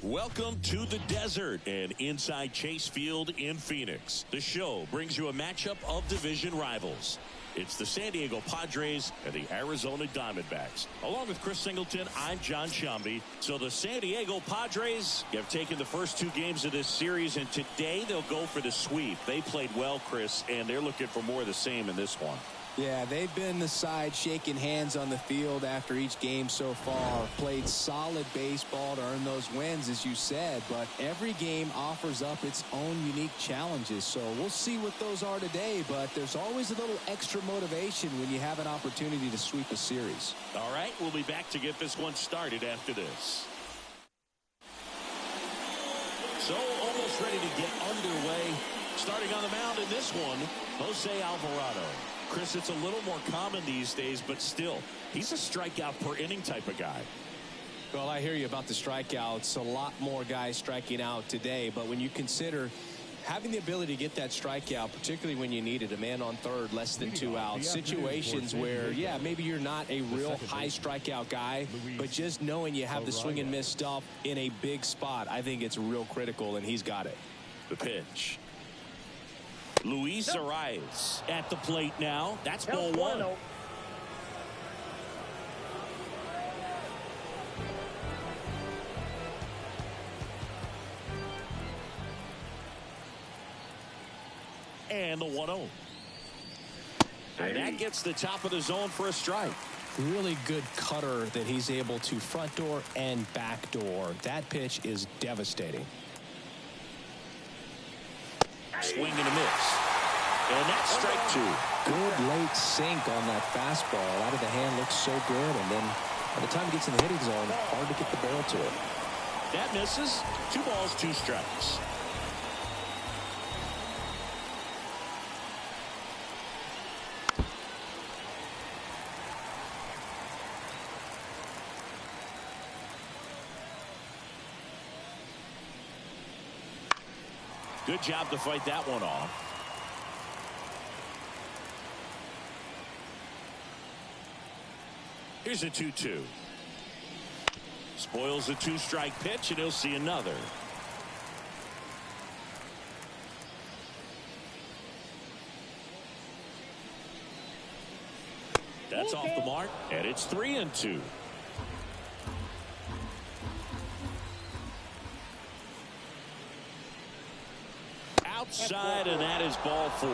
Welcome to the desert and inside Chase Field in Phoenix. The show brings you a matchup of division rivals. It's the San Diego Padres and the Arizona Diamondbacks. Along with Chris Singleton, I'm John Shambi. So the San Diego Padres have taken the first two games of this series, and today they'll go for the sweep. They played well, Chris, and they're looking for more of the same in this one. Yeah, they've been the side shaking hands on the field after each game so far. Played solid baseball to earn those wins, as you said, but every game offers up its own unique challenges. So we'll see what those are today, but there's always a little extra motivation when you have an opportunity to sweep a series. All right, we'll be back to get this one started after this. So almost ready to get underway. Starting on the mound in this one, Jose Alvarado. Chris, it's a little more common these days, but still, he's a strikeout per inning type of guy. Well, I hear you about the strikeouts. A lot more guys striking out today, but when you consider having the ability to get that strikeout, particularly when you need it, a man on third, less than 2 outs, situations where, yeah, maybe you're not a real high strikeout guy, but just knowing you have the swing and miss stuff in a big spot, I think it's real critical, and he's got it. The pitch. Luis Arias at the plate now. That's ball one. And the 1-0. And that gets the top of the zone for a strike. Really good cutter that he's able to front door and back door. That pitch is devastating. Swing and a miss. And that's strike two. Good late sink on that fastball. Out of the hand looks so good. And then by the time he gets in the hitting zone, hard to get the barrel to it. That misses. 2 balls, 2 strikes. Good job to fight that one off. Here's a 2-2. Spoils a 2-strike pitch, and he'll see another. That's off the mark, and it's 3-2. Outside, and that is ball 4.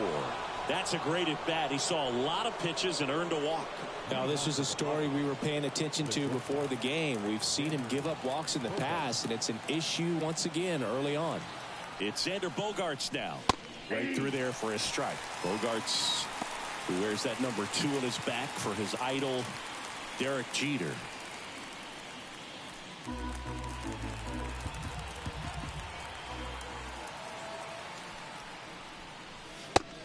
That's a great at bat. He saw a lot of pitches and earned a walk. Now, this is a story we were paying attention to before the game. We've seen him give up walks in the past, and it's an issue once again early on. It's Xander Bogaerts now. Right through there for a strike. Bogaerts, who wears that number 2 on his back for his idol, Derek Jeter.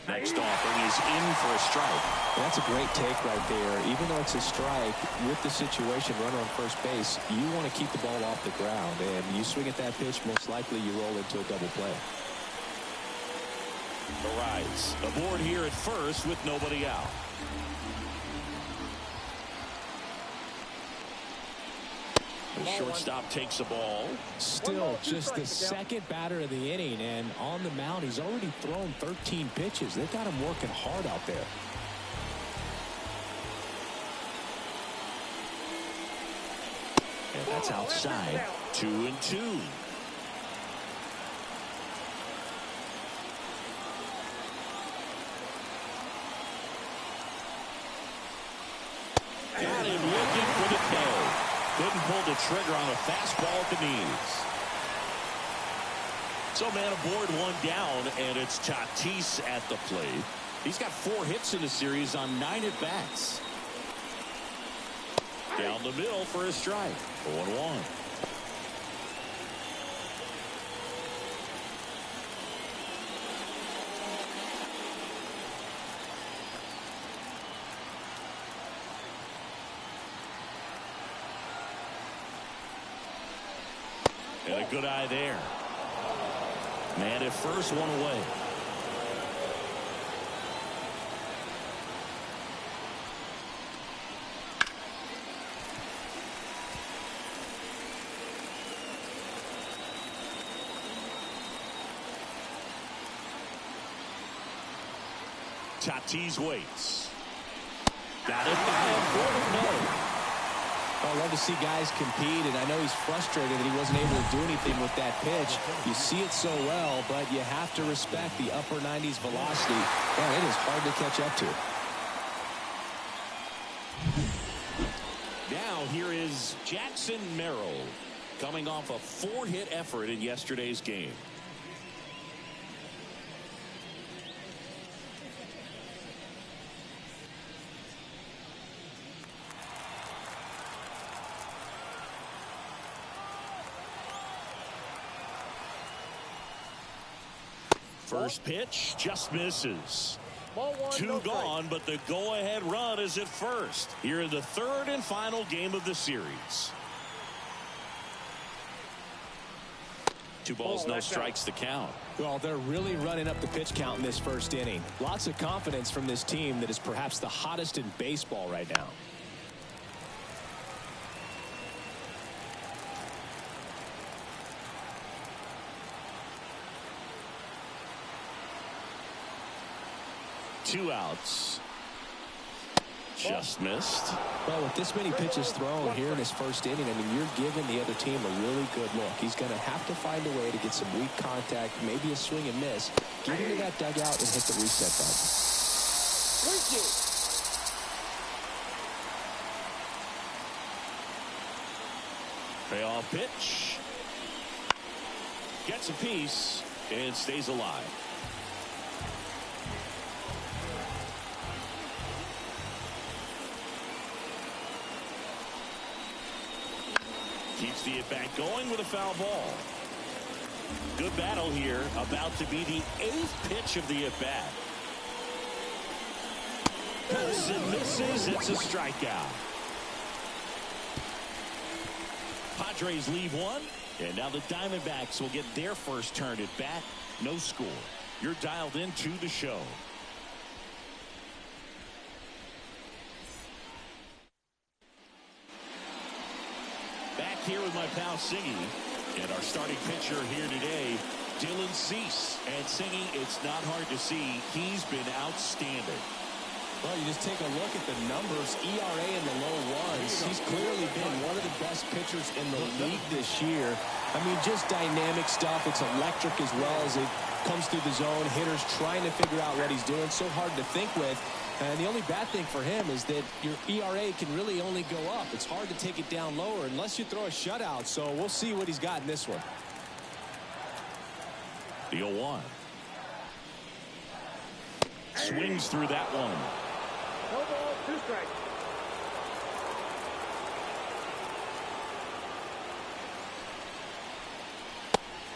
Next offering is in for a strike. That's a great take right there. Even though it's a strike, with the situation, runner on first base, you want to keep the ball off the ground. And you swing at that pitch, most likely you roll into a double play. Arias aboard here at first with nobody out. The shortstop takes the ball. Still just the second batter of the inning, and on the mound he's already thrown 13 pitches. They've got him working hard out there. And that's outside. 2-2. Got him looking for the K. Couldn't pull the trigger on a fastball at the knees. So man aboard, 1 down, and it's Tatis at the plate. He's got 4 hits in the series on 9 at-bats. Down the middle for a strike. 0-1. And a good eye there. Man at first, 1 away. Tatis waits. Got it by him for no. I love to see guys compete, and I know he's frustrated that he wasn't able to do anything with that pitch. You see it so well, but you have to respect the upper 90s velocity. Man, it is hard to catch up to. Now here is Jackson Merrill coming off a 4-hit effort in yesterday's game. First pitch just misses. 2 gone, but the go-ahead run is at first. Here in the 3rd and final game of the series. 2 balls, no strikes to count. Well, they're really running up the pitch count in this first inning. Lots of confidence from this team that is perhaps the hottest in baseball right now. Two outs. Just missed. Well, with this many pitches thrown here in his first inning, I mean, you're giving the other team a really good look. He's going to have to find a way to get some weak contact, maybe a swing and miss, get into that dugout and hit the reset button. Payoff pitch. Gets a piece and stays alive. Keeps the at-bat going with a foul ball. Good battle here. About to be the 8th pitch of the at-bat. Pulls and misses. It's a strikeout. Padres leave one. And now the Diamondbacks will get their first turn at bat. No score. You're dialed into the show. Back here with my pal Singy, and our starting pitcher here today, Dylan Cease. And Singy, it's not hard to see he's been outstanding. Well, you just take a look at the numbers, ERA in the low ones. He's clearly been one of the best pitchers in the league this year. I mean, just dynamic stuff. It's electric as well as it comes through the zone. Hitters trying to figure out what he's doing. So hard to think with. And the only bad thing for him is that your ERA can really only go up. It's hard to take it down lower unless you throw a shutout. So we'll see what he's got in this one. The 0-1. Swings through that one. No ball, 2 strikes.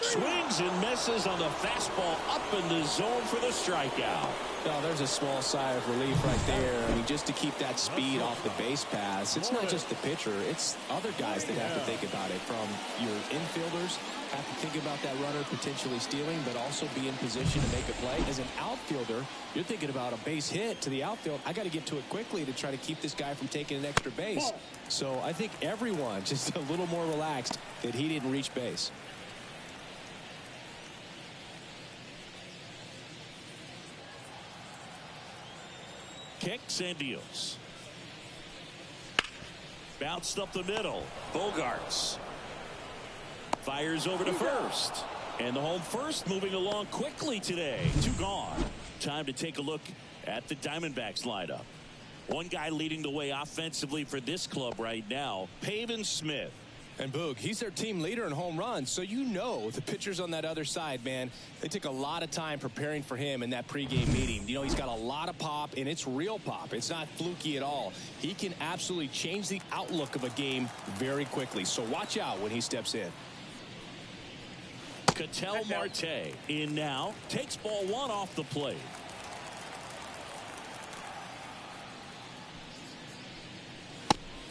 Swings and misses on the fastball up in the zone for the strikeout. Oh, there's a small sigh of relief right there. I mean, just to keep that speed off the base pass. It's not just the pitcher. It's other guys that have to think about it. From your infielders, have to think about that runner potentially stealing, but also be in position to make a play. As an outfielder, you're thinking about a base hit to the outfield. I got to get to it quickly to try to keep this guy from taking an extra base. So I think everyone just a little more relaxed that he didn't reach base. Kicks and deals. Bounced up the middle. Bogarts fires over to first. And the home first moving along quickly today. 2 gone. Time to take a look at the Diamondbacks lineup. One guy leading the way offensively for this club right now, Pavin Smith. And Boog, he's their team leader in home runs, so you know the pitchers on that other side, man, they took a lot of time preparing for him in that pregame meeting. You know, he's got a lot of pop, and it's real pop. It's not fluky at all. He can absolutely change the outlook of a game very quickly, so watch out when he steps in. Ketel Marte in now, takes ball 1 off the plate.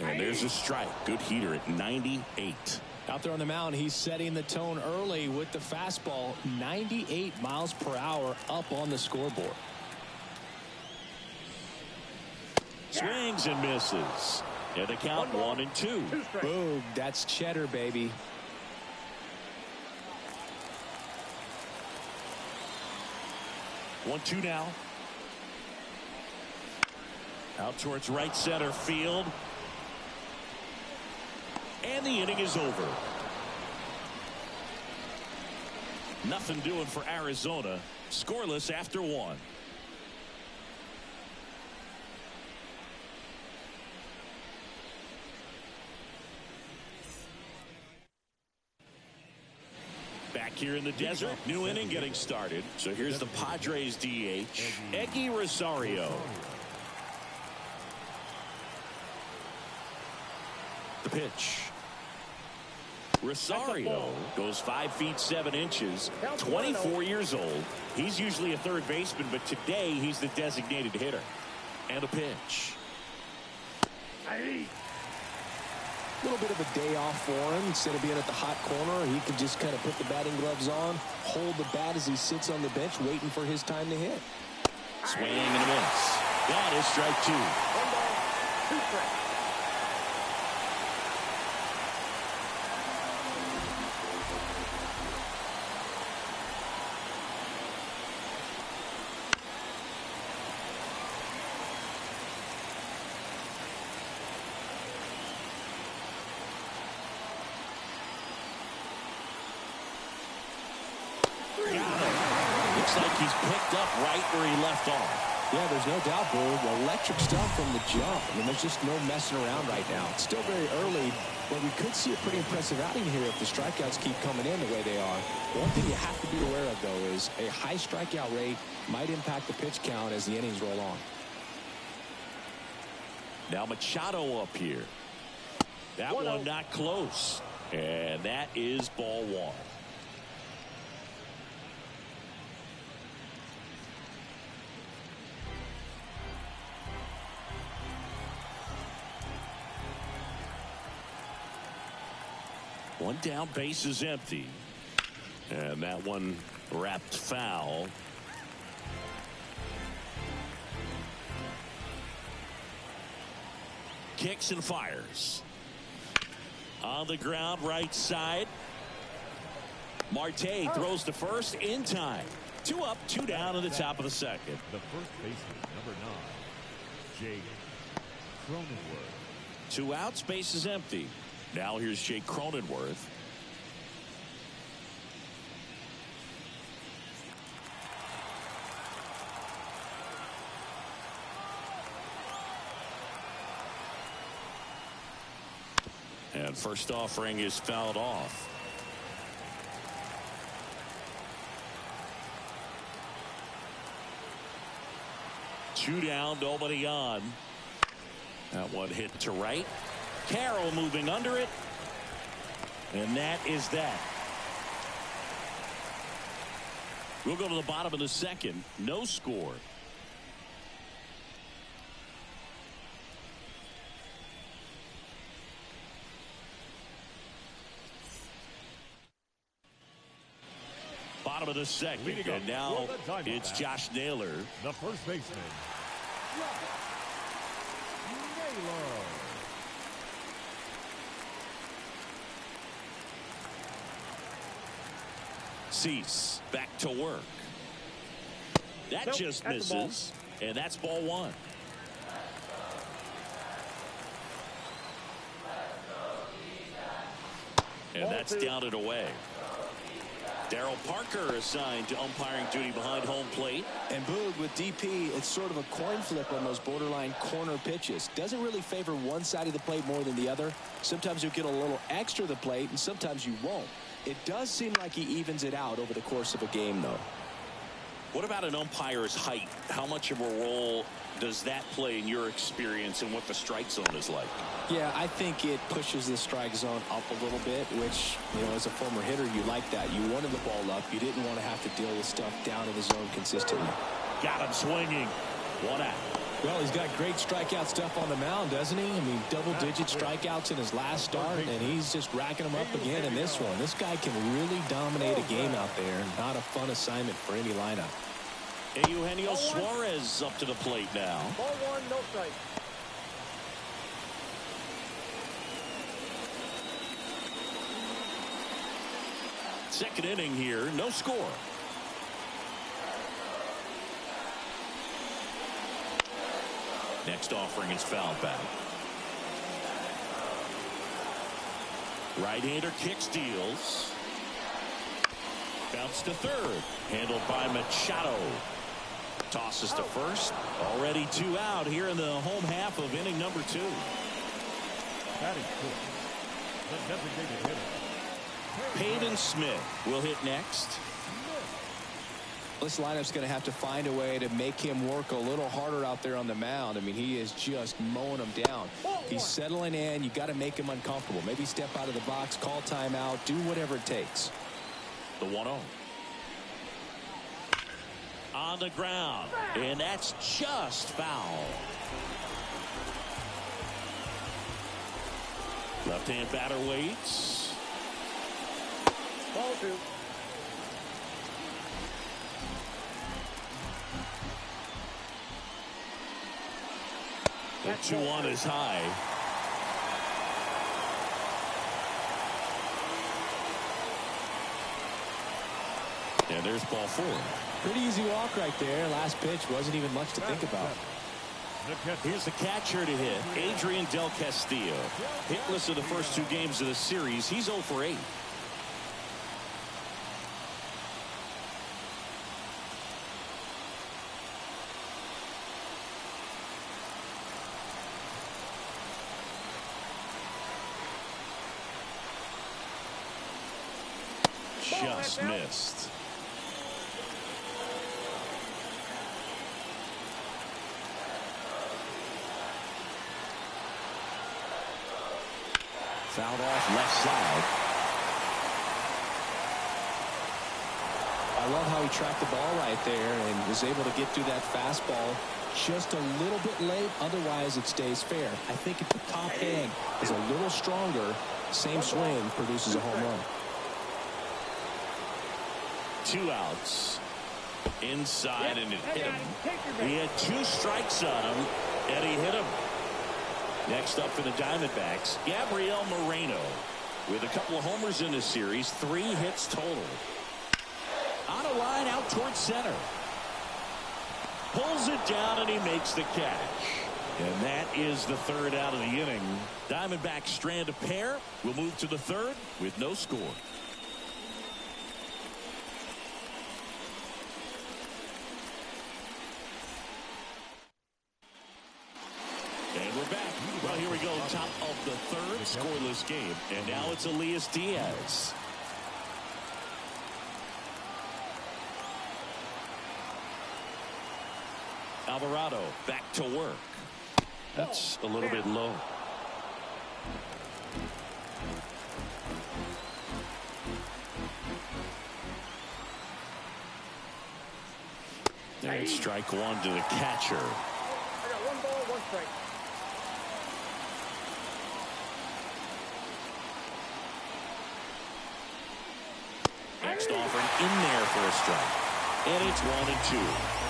And there's a strike. Good heater at 98. Out there on the mound, he's setting the tone early with the fastball. 98 miles per hour up on the scoreboard. Swings and misses. And the count 1-2. Boom, that's cheddar, baby. One, 2 now. Out towards right center field. And the inning is over. Nothing doing for Arizona. Scoreless after one. Back here in the desert, new inning getting started. So here's the Padres DH, Eggy Rosario. The pitch. Rosario goes 5 feet 7 inches, 24 years old. He's usually a third baseman, but today he's the designated hitter. And a pitch. A little bit of a day off for him. Instead of being at the hot corner, he can just kind of put the batting gloves on, hold the bat as he sits on the bench waiting for his time to hit. Swing and a miss. That is strike 2. 1 ball, 2 strikes. Looks like he's picked up right where he left off. Yeah, there's no doubt, Boog. Electric stuff from the jump. I mean, there's just no messing around right now. It's still very early, but we could see a pretty impressive outing here if the strikeouts keep coming in the way they are. One thing you have to be aware of, though, is a high strikeout rate might impact the pitch count as the innings roll on. Now Machado up here. That one not close. And that is ball 1. One down, base is empty. And that one wrapped foul. Kicks and fires. On the ground, right side. Marte throws to first in time. 2 up, 2 down in the top of the second. The first baseman, number 9, Jake Cronenworth. 2 outs, base is empty. Now here's Jake Cronenworth. And first offering is fouled off. Two down, nobody on. That one hit to right. Carroll moving under it. And that is that. We'll go to the bottom of the second. No score. Bottom of the second. And now it's Josh Naylor. The first baseman, Naylor. Cease back to work. That just misses. And that's ball 1. And that's down and away. Darryl Parker assigned to umpiring duty behind home plate. And Boog, with DP, it's sort of a coin flip on those borderline corner pitches. Doesn't really favor one side of the plate more than the other. Sometimes you'll get a little extra the plate, and sometimes you won't. It does seem like he evens it out over the course of a game, though. What about an umpire's height? How much of a role does that play in your experience and what the strike zone is like? Yeah, I think it pushes the strike zone up a little bit, which, you know, as a former hitter, you like that. You wanted the ball up. You didn't want to have to deal with stuff down in the zone consistently. Got him swinging. 1 out. Well, he's got great strikeout stuff on the mound, doesn't he? I mean, double-digit strikeouts in his last start, and he's just racking them up again in this one. This guy can really dominate a game out there. Not a fun assignment for any lineup. Eugenio Suarez up to the plate now. Ball 1, no strike. Second inning here, no score. Next offering is fouled back. Right-hander kicks, deals. Bounce to third. Handled by Machado. Tosses to first. Already 2 out here in the home half of inning number 2. That is good. The designated hitter. Peyton Smith will hit next. This lineup's going to have to find a way to make him work a little harder out there on the mound. I mean, he is just mowing them down. He's settling in. You got to make him uncomfortable. Maybe step out of the box, call timeout, do whatever it takes. The 1-0. On the ground, and that's just foul. Left-hand batter waits. Ball 2. The 2-1 is high. And there's ball 4. Pretty easy walk right there. Last pitch wasn't even much to think about. Here's the catcher to hit, Adrian Del Castillo. Hitless in the first 2 games of the series. He's 0 for 8. Just missed. Fouled off left side. I love how he tracked the ball right there and was able to get through that fastball just a little bit late. Otherwise, it stays fair. I think if the top hand is a little stronger, same swing produces a home run. 2 outs. Inside, and it hit him. He had 2 strikes on him, and he hit him. Next up for the Diamondbacks, Gabriel Moreno. With a couple of homers in this series, 3 hits total. On a line out towards center. Pulls it down, and he makes the catch. And that is the 3rd out of the inning. Diamondbacks strand a pair. We'll move to the 3rd with no score. And we're back. Well, here we go. Top of the 3rd. Scoreless game. And now it's Elias Diaz. Alvarado back to work. That's a little bit low. There's strike 1 to the catcher. I got 1 ball, 1 strike. Next offering in there for a strike. And it's 1-2.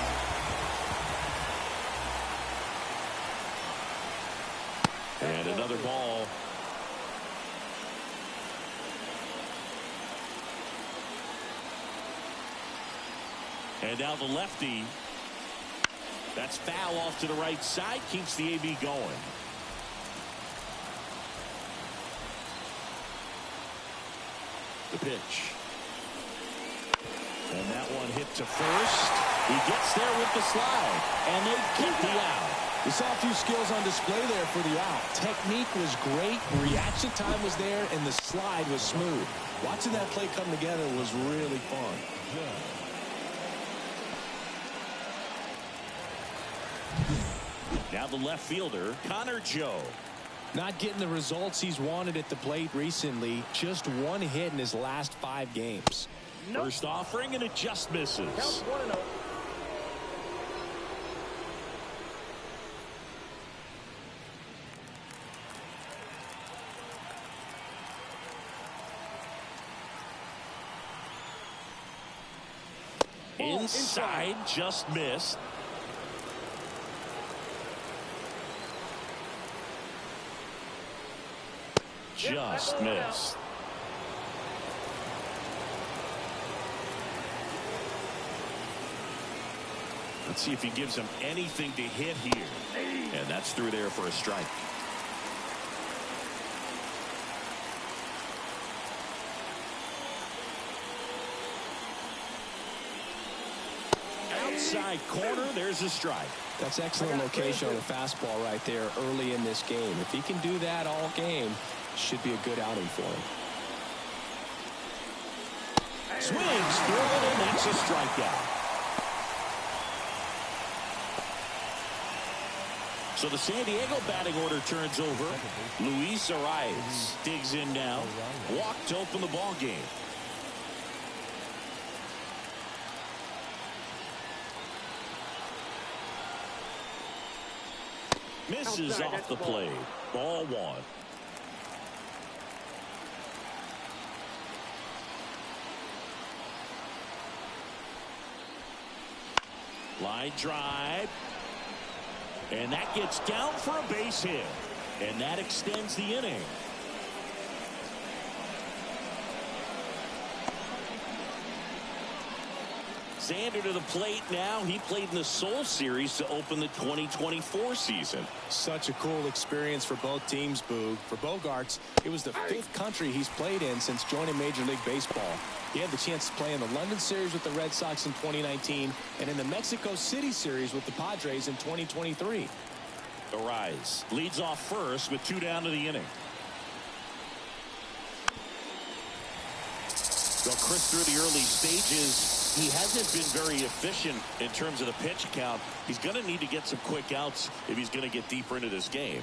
And another ball. And now the lefty. That's foul off to the right side. Keeps the AB going. The pitch. And that one hit to first. He gets there with the slide. And they get the out. We saw a few skills on display there for the out. Technique was great, reaction time was there, and the slide was smooth. Watching that play come together was really fun. Now the left fielder, Connor Joe. Not getting the results he's wanted at the plate recently. Just 1 hit in his last 5 games. First offering, and it just misses. Counts 1-0. Inside, just missed. Just missed. Let's see if he gives him anything to hit here. And that's through there for a strike. Outside corner, there's a strike. That's excellent location on the fastball right there early in this game. If he can do that all game, should be a good outing for him. Swings through it, and that's a strikeout. So the San Diego batting order turns over. Luis Arias digs in now. Walk to open the ball game. Misses off the plate. Ball one. Line drive. And that gets down for a base hit. And that extends the inning. Xander to the plate now. He played in the Seoul Series to open the 2024 season. Such a cool experience for both teams, Boog. For Bogaerts, it was the 5th country he's played in since joining Major League Baseball. He had the chance to play in the London Series with the Red Sox in 2019 and in the Mexico City Series with the Padres in 2023. Arias leads off first with 2 down to the inning. Well, Chris, through the early stages, he hasn't been very efficient in terms of the pitch count. He's going to need to get some quick outs if he's going to get deeper into this game.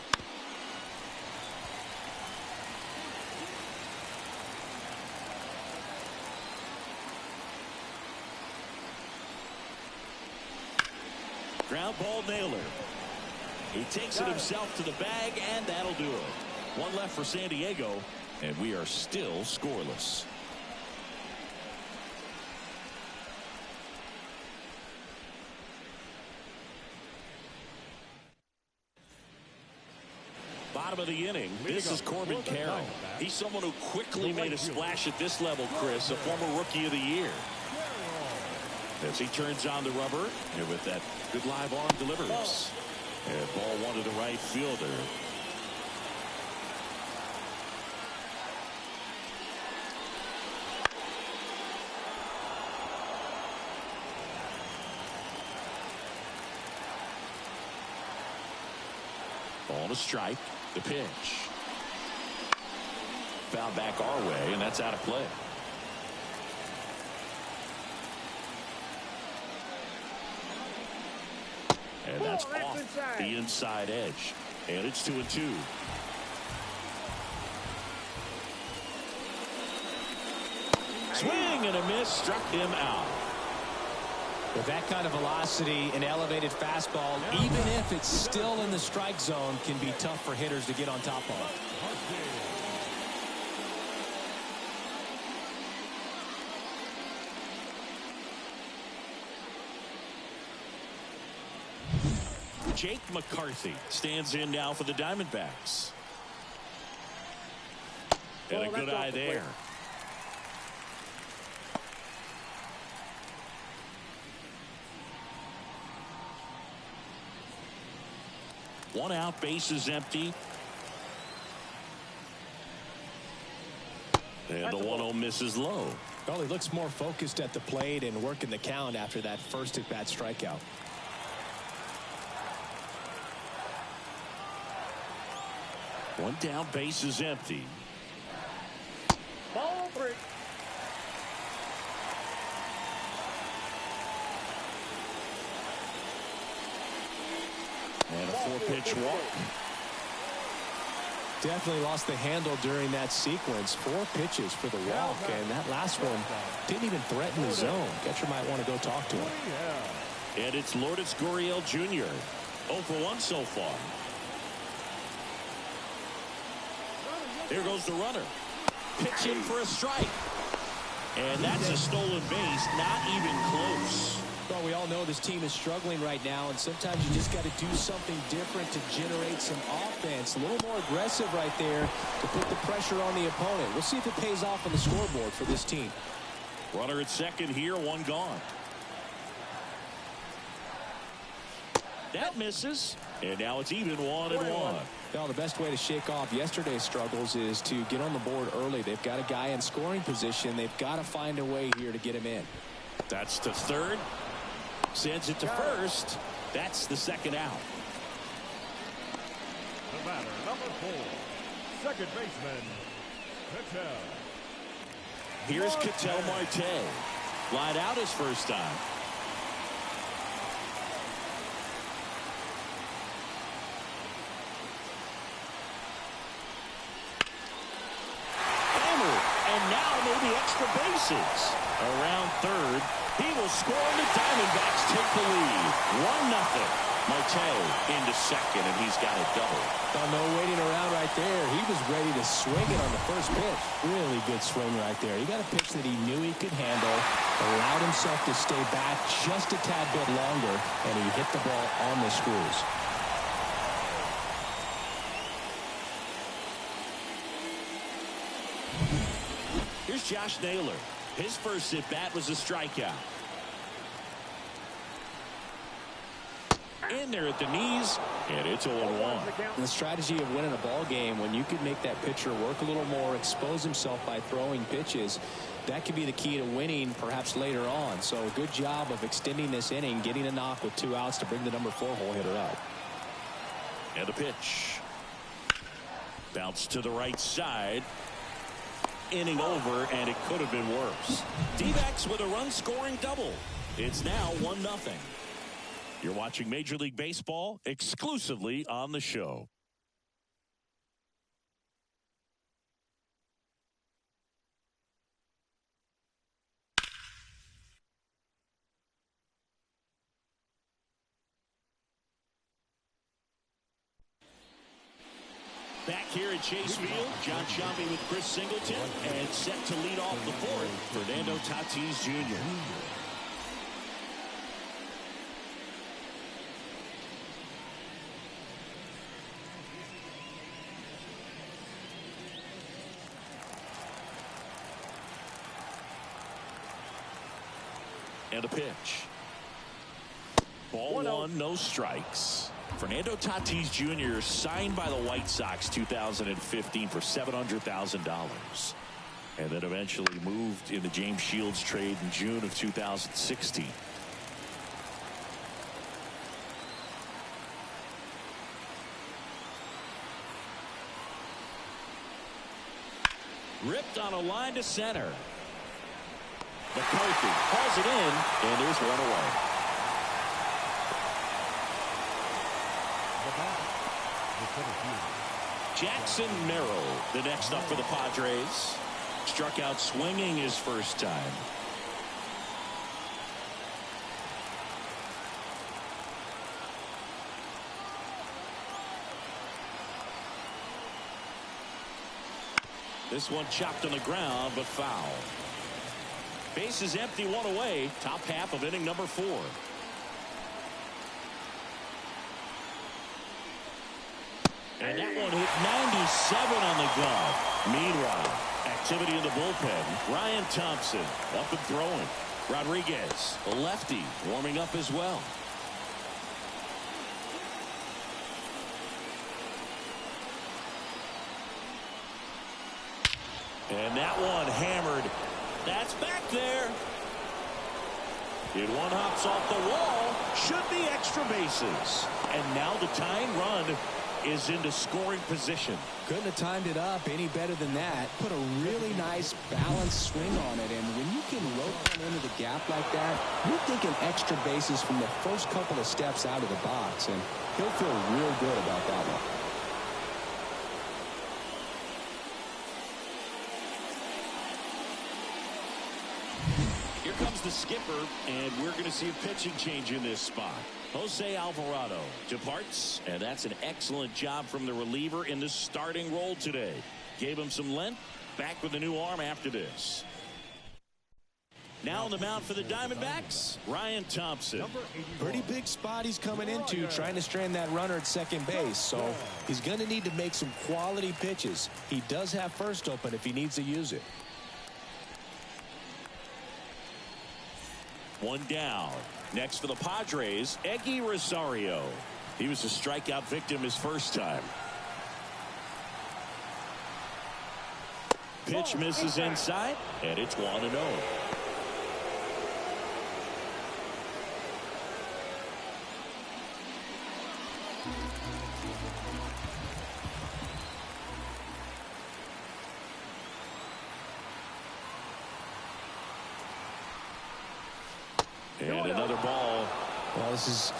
Ground ball nailer. He takes it himself to the bag, and that'll do it. One left for San Diego, and we are still scoreless. Bottom of the inning, this is Corbin Carroll. He's someone who quickly made a splash at this level, Chris, a former Rookie of the Year. As he turns on the rubber, and with that good live arm delivers. And ball one to the right fielder. Ball to strike. The pitch. Foul back our way, and that's out of play. And that's off the inside edge. And it's 2-2. Swing and a miss, struck him out. With that kind of velocity and elevated fastball, even if it's still in the strike zone, can be tough for hitters to get on top of. Jake McCarthy stands in now for the Diamondbacks. And a good eye there. One out, base is empty. And the 1-0 misses low. Well, he looks more focused at the plate and working the count after that first at-bat strikeout. One down, base is empty. Ball 3. And a 4-pitch walk. Definitely lost the handle during that sequence. 4 pitches for the walk, and that last one didn't even threaten the zone. Catcher might want to go talk to him. And it's Lourdes Gurriel Jr. 0 for 1 so far. There goes the runner. Pitch in for a strike. And that's a stolen base, not even close. Well, we all know this team is struggling right now, and sometimes you just got to do something different to generate some offense. A little more aggressive right there to put the pressure on the opponent. We'll see if it pays off on the scoreboard for this team. Runner at second here, one gone. That misses. And now it's even 1-1. Well, the best way to shake off yesterday's struggles is to get on the board early. They've got a guy in scoring position. They've got to find a way here to get him in. That's to third. Sends it to first. That's the second out. The batter, number 4, second baseman, Ketel. Here's Ketel Marte. Flied out his first time. Hammered. And now maybe extra bases. Around third. He will score and the Diamondbacks take the lead. 1-0. Marte into second, and he's got a double. Oh, no waiting around right there. He was ready to swing it on the first pitch. Really good swing right there. He got a pitch that he knew he could handle, allowed himself to stay back just a tad bit longer, and he hit the ball on the screws. Here's Josh Naylor. His first at-bat was a strikeout. In there at the knees, and it's 0-1. The strategy of winning a ball game, when you can make that pitcher work a little more, expose himself by throwing pitches, that could be the key to winning perhaps later on. So good job of extending this inning, getting a knock with 2 outs to bring the number 4 hole hitter up. And a pitch. Bounce to the right side. Inning over, and it could have been worse. D-backs with a run-scoring double. It's now 1-0. You're watching Major League Baseball exclusively on the show. Back here at Chase Field, John Sciambi with Chris Singleton, and set to lead off the fourth, Fernando Tatis Jr. And a pitch. Ball 1, no strikes. Fernando Tatis Jr. signed by the White Sox 2015 for $700,000. And then eventually moved in the James Shields trade in June of 2016. Ripped on a line to center. McCarthy hauls it in, and there's one away. Jackson Merrill, the next up for the Padres. Struck out swinging his first time. This one chopped on the ground, but foul. Base is empty, 1 away. Top half of inning number 4. And that one hit 97 on the glove. Meanwhile, activity in the bullpen. Ryan Thompson up and throwing. Rodriguez, a lefty, warming up as well. And that one hammered. That's back there. It one hops off the wall. Should be extra bases. And now the tying run is into scoring position. Couldn't have timed it up any better than that. Put a really nice balanced swing on it. And when you can rope one into the gap like that, you're thinking extra bases from the first couple of steps out of the box. And he'll feel real good about that one. Here comes the skipper, and we're going to see a pitching change in this spot. Jose Alvarado departs, and that's an excellent job from the reliever in the starting role today. Gave him some length, back with a new arm after this. Now on the mound for the Diamondbacks, Ryan Thompson. Pretty big spot he's coming into, trying to strand that runner at second base. So he's going to need to make some quality pitches. He does have first open if he needs to use it. One down. Next for the Padres, Eggy Rosario. He was a strikeout victim his first time. Pitch misses inside, and it's 1-0. And another ball. Well, this is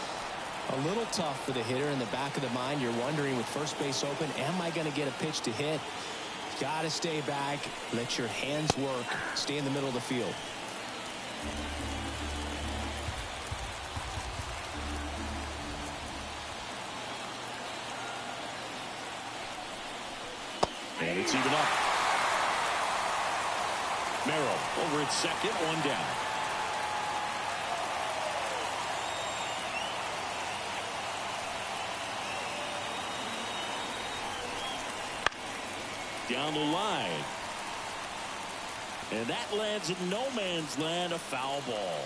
a little tough for the hitter. In the back of the mind, you're wondering, with first base open, am I going to get a pitch to hit? Got to stay back, let your hands work, stay in the middle of the field. And it's even up. Merrill over at second, one down. Down the line. And that lands in no man's land, a foul ball.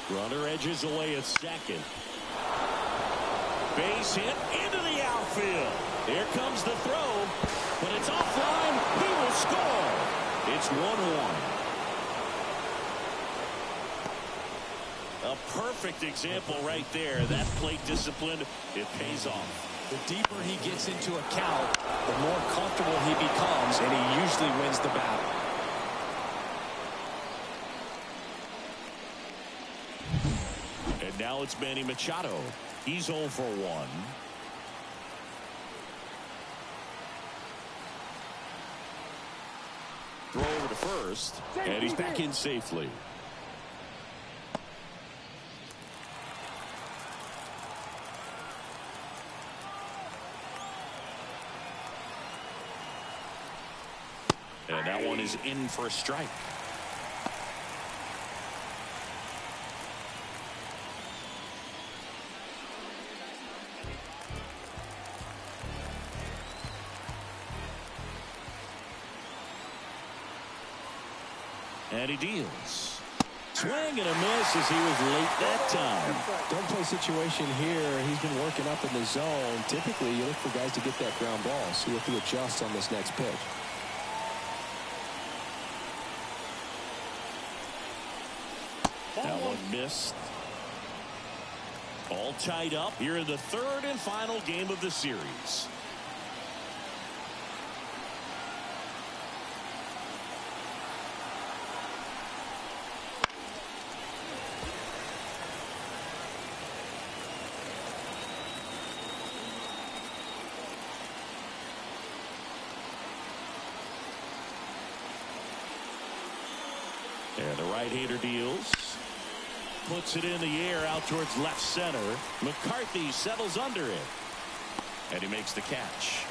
Runner edges away at second. Base hit into the outfield. Here comes the throw, but it's offline. He will score. It's 1-1. A perfect example right there. That plate discipline, it pays off. The deeper he gets into a count, the more comfortable he becomes, and he usually wins the battle. And now it's Manny Machado. He's 0 for 1. Throw over to first, and he's back in safely. And that one is in for a strike. And he deals. Swing and a miss as he was late that time. Don't play situation here. He's been working up in the zone. Typically, you look for guys to get that ground ball. See if he adjusts on this next pitch. That one missed. All tied up here in the third and final game of the series. And the right-hander deals. Puts it in the air out towards left center. McCarthy settles under it. And he makes the catch.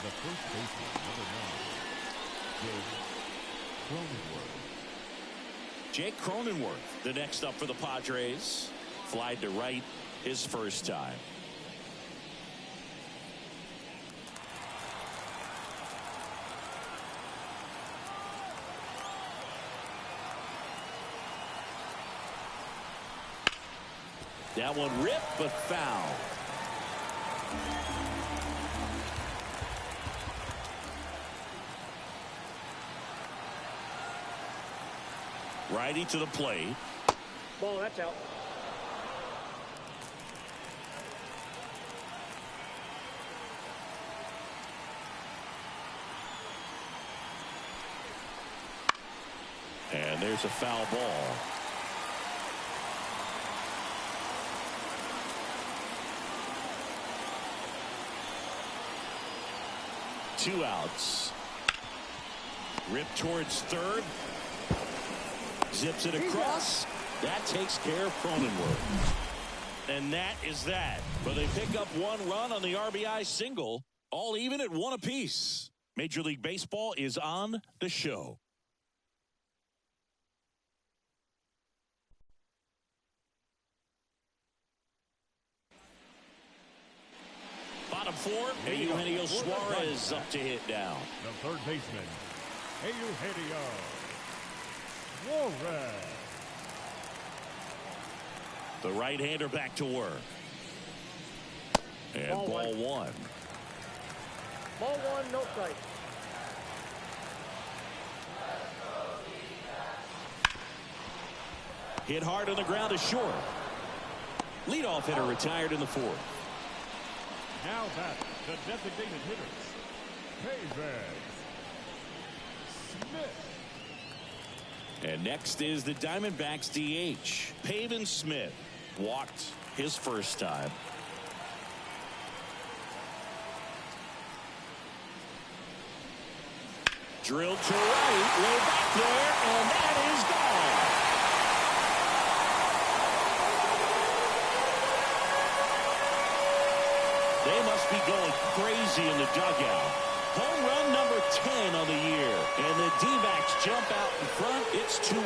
The first baseman, number 9, Jake Cronenworth, the next up for the Padres. Flied to right his first time. That one ripped, but foul. Righty to the plate. Ball, that's out. And there's a foul ball. Two outs. Ripped towards third. Zips it across. That takes care of Cronenworth. And that is that. But they pick up one run on the RBI single. All even at one apiece. Major League Baseball is on the show. for, Eugenio Suarez up to hit now. The third baseman, Eugenio Suarez. The right-hander back to work. And ball one. Ball one, no strike. Hit hard on the ground is short. Leadoff hitter retired in the fourth. Now back the designated hitters, Padres, Smith. And next is the Diamondbacks DH, Pavin Smith. Walked his first time. Drilled to right, way back there, and that is gone. They must be going crazy in the dugout. Home run number 10 on the year. And the D-backs jump out in front. It's 2-1.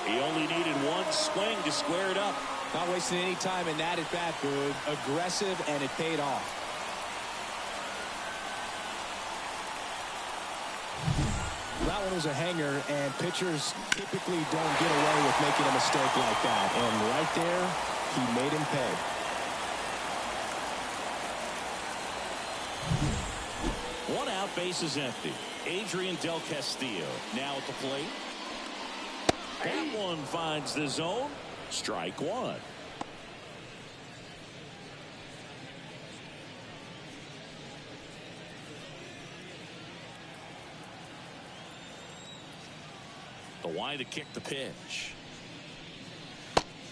He only needed one swing to square it up. Not wasting any time in that at bat, Boog. Aggressive, and it paid off. That one was a hanger, and pitchers typically don't get away with making a mistake like that. And right there, he made him pay. One out, base is empty. Adrian Del Castillo now at the plate. That one finds the zone. Strike one. The wide to kick the pitch.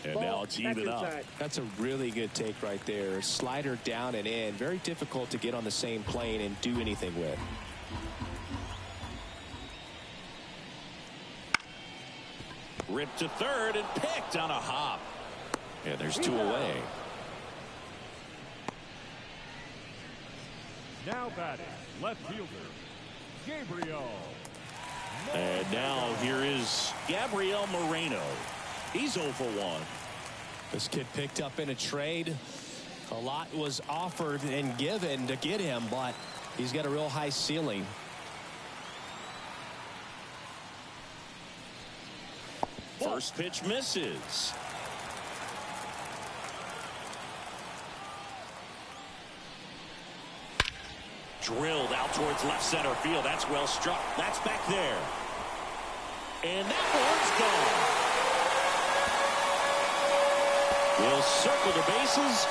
And now it's even up. That's a really good take right there. Slider down and in. Very difficult to get on the same plane and do anything with. Ripped to third and picked on a hop. And there's two away. Now batting, left fielder, Gabriel. And now here is Gabriel Moreno. He's 0 for 1. This kid picked up in a trade. A lot was offered and given to get him, but he's got a real high ceiling. First pitch misses. Drilled out towards left center field. That's well struck. That's back there. And that one's gone. They'll circle the bases.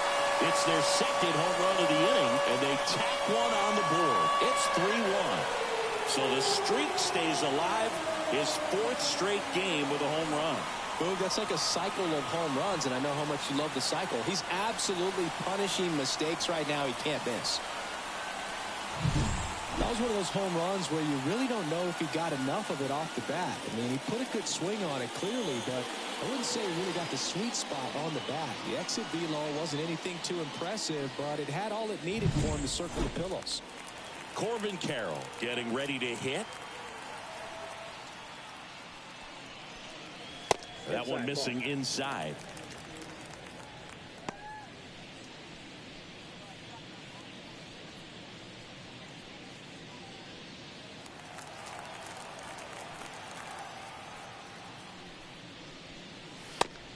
It's their second home run of the inning, and they tack one on the board. It's 3-1. So the streak stays alive. His fourth straight game with a home run. Boog, that's like a cycle of home runs, and I know how much you love the cycle. He's absolutely punishing mistakes right now he can't miss. That was one of those home runs where you really don't know if he got enough of it off the bat. I mean, he put a good swing on it clearly, but I wouldn't say he really got the sweet spot on the bat. The exit velo wasn't anything too impressive, but it had all it needed for him to circle the pillows. Corbin Carroll getting ready to hit. That one missing inside.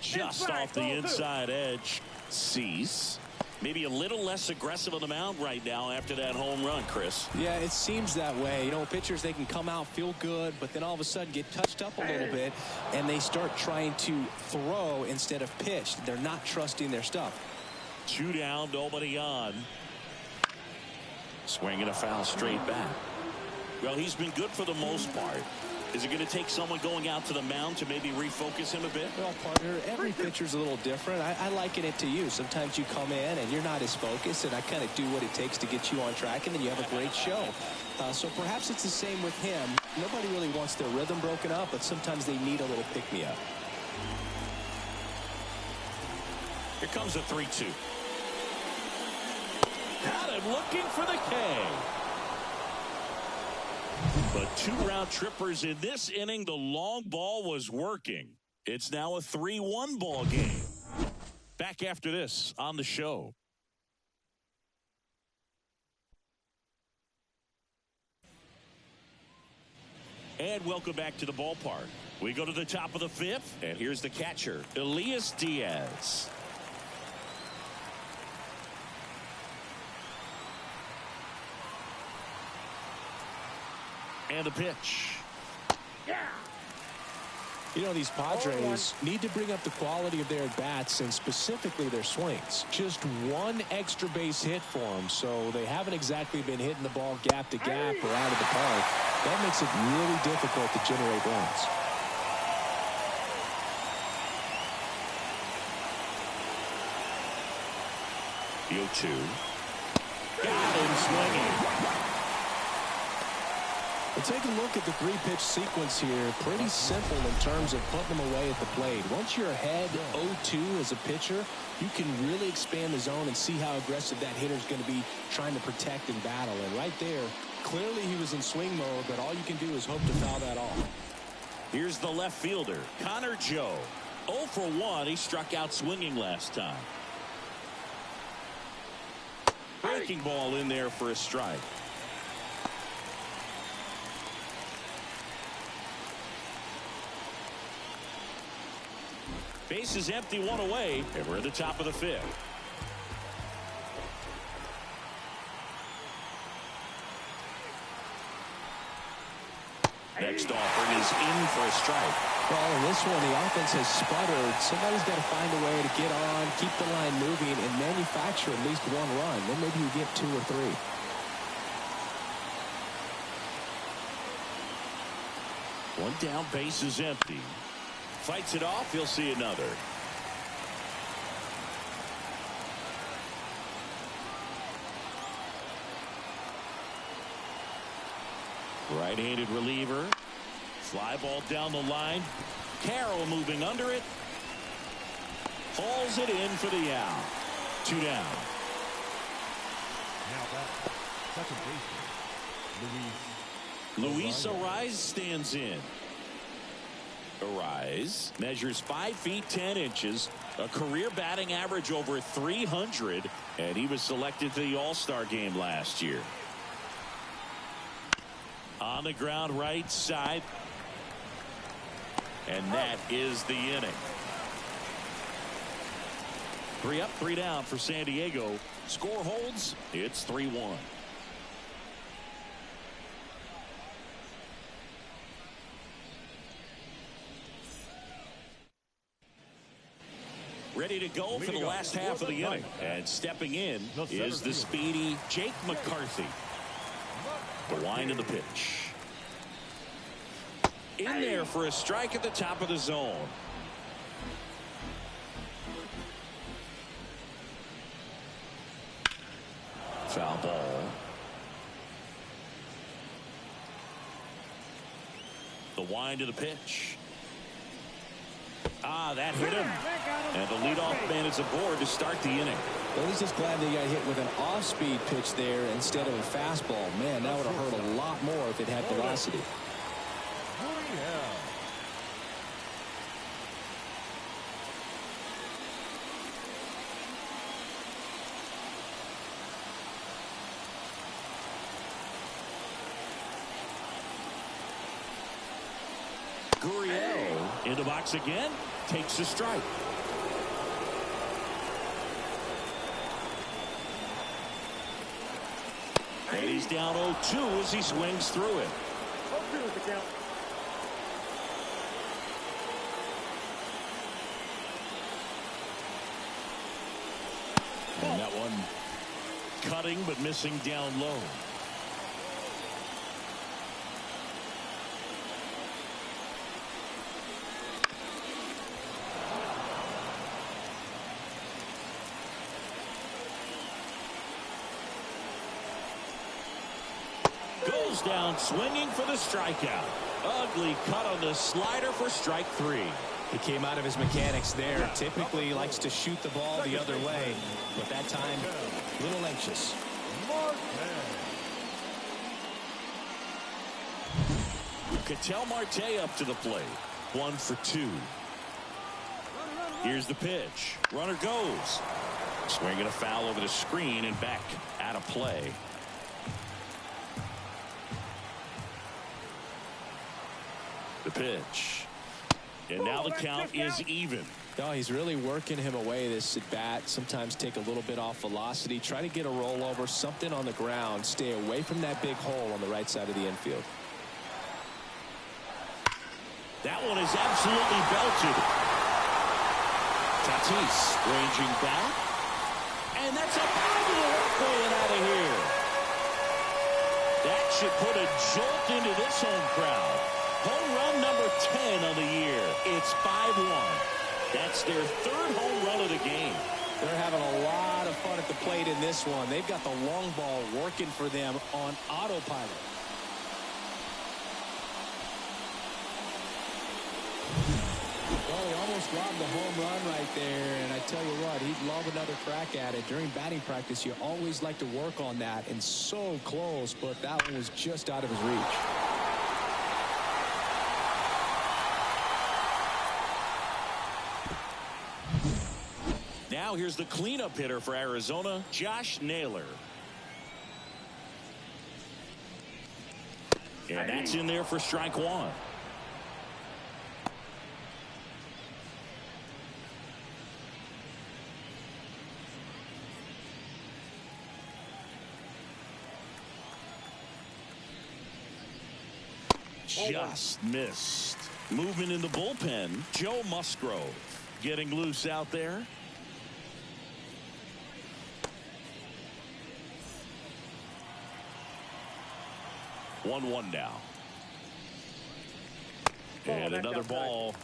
Just off the inside edge. Cease. Maybe a little less aggressive on the mound right now after that home run, Chris. Yeah, it seems that way. You know, pitchers, they can come out, feel good, but then all of a sudden get touched up a little bit, and they start trying to throw instead of pitch. They're not trusting their stuff. 2 down, nobody on. Swinging a foul straight back. Well, he's been good for the most part. Is it going to take someone going out to the mound to maybe refocus him a bit? Well, partner, every pitcher's a little different. I liken it to you. Sometimes you come in and you're not as focused, and I kind of do what it takes to get you on track, and then you have a great show. So perhaps it's the same with him. Nobody really wants their rhythm broken up, but sometimes they need a little pick-me-up. Here comes a 3-2. Got him looking for the K. But 2 round trippers in this inning. The long ball was working. It's now a 3-1 ball game. Back after this on the show. And welcome back to the ballpark. We go to the top of the fifth, and here's the catcher, Elias Diaz. And the pitch. You know, these Padres need to bring up the quality of their at-bats and specifically their swings. Just one extra base hit for them, so they haven't exactly been hitting the ball gap to gap or out of the park. That makes it really difficult to generate runs. The 0-2. Got him swinging. Well, take a look at the three-pitch sequence here. Pretty simple in terms of putting them away at the plate. Once you're ahead 0-2 as a pitcher, you can really expand the zone and see how aggressive that hitter is going to be trying to protect and battle. And right there, clearly he was in swing mode, but all you can do is hope to foul that off. Here's the left fielder, Connor Joe. 0 for 1. He struck out swinging last time. Breaking ball in there for a strike. Base is empty, one away, and we're at the top of the fifth. Next offering is in for a strike. Well, in this one, the offense has sputtered. Somebody's got to find a way to get on, keep the line moving, and manufacture at least one run. Then maybe you get 2 or 3. One down, base is empty. Fights it off, he'll see another. Right-handed reliever. Fly ball down the line. Carroll moving under it. Hauls it in for the out. 2 down. Now back, second baseman, Luis Arise stands in. Arise measures 5 feet 10 inches, a career batting average over 300, and he was selected to the All-Star game last year. On the ground, right side, and that is the inning. 3 up, 3 down for San Diego. Score holds. It's 3-1. Ready to go for the last half of the inning. And stepping in is the speedy Jake McCarthy. The wind of the pitch. In there for a strike at the top of the zone. Foul ball. The wind of the pitch. That hit him. And the leadoff man is aboard to start the inning. Well, he's just glad they got hit with an off-speed pitch there instead of a fastball. Man, that would have hurt a lot more if it had velocity. Gurriel in the box again, takes a strike. And he's down 0-2 as he swings through it. 0-2 is the count. And that one cutting but missing down low. Goes down swinging for the strikeout. Ugly cut on the slider for strike 3. He came out of his mechanics there. Typically he likes to shoot the ball the other way, but that time a little anxious. Ketel Marte up to the plate. 1 for 2. Here's the pitch. Runner goes. Swinging a foul over the screen and back out of play. The pitch. And now the count is even. Oh, he's really working him away, this at bat. Sometimes take a little bit off velocity. Try to get a rollover, something on the ground. Stay away from that big hole on the right side of the infield. That one is absolutely belted. Tatis ranging back. And that's up out of the walkway and out of here. That should put a jolt into this home crowd. Home run number 10 of the year. It's 5-1. That's their third home run of the game. They're having a lot of fun at the plate in this one. They've got the long ball working for them on autopilot. Well, he almost robbed the home run right there, and I tell you what, he'd love another crack at it. During batting practice, you always like to work on that, and so close, but that one was just out of his reach. Now here's the cleanup hitter for Arizona, Josh Naylor. And that's in there for strike one. Just missed. Movement in the bullpen. Joe Musgrove getting loose out there. One now. And another ball.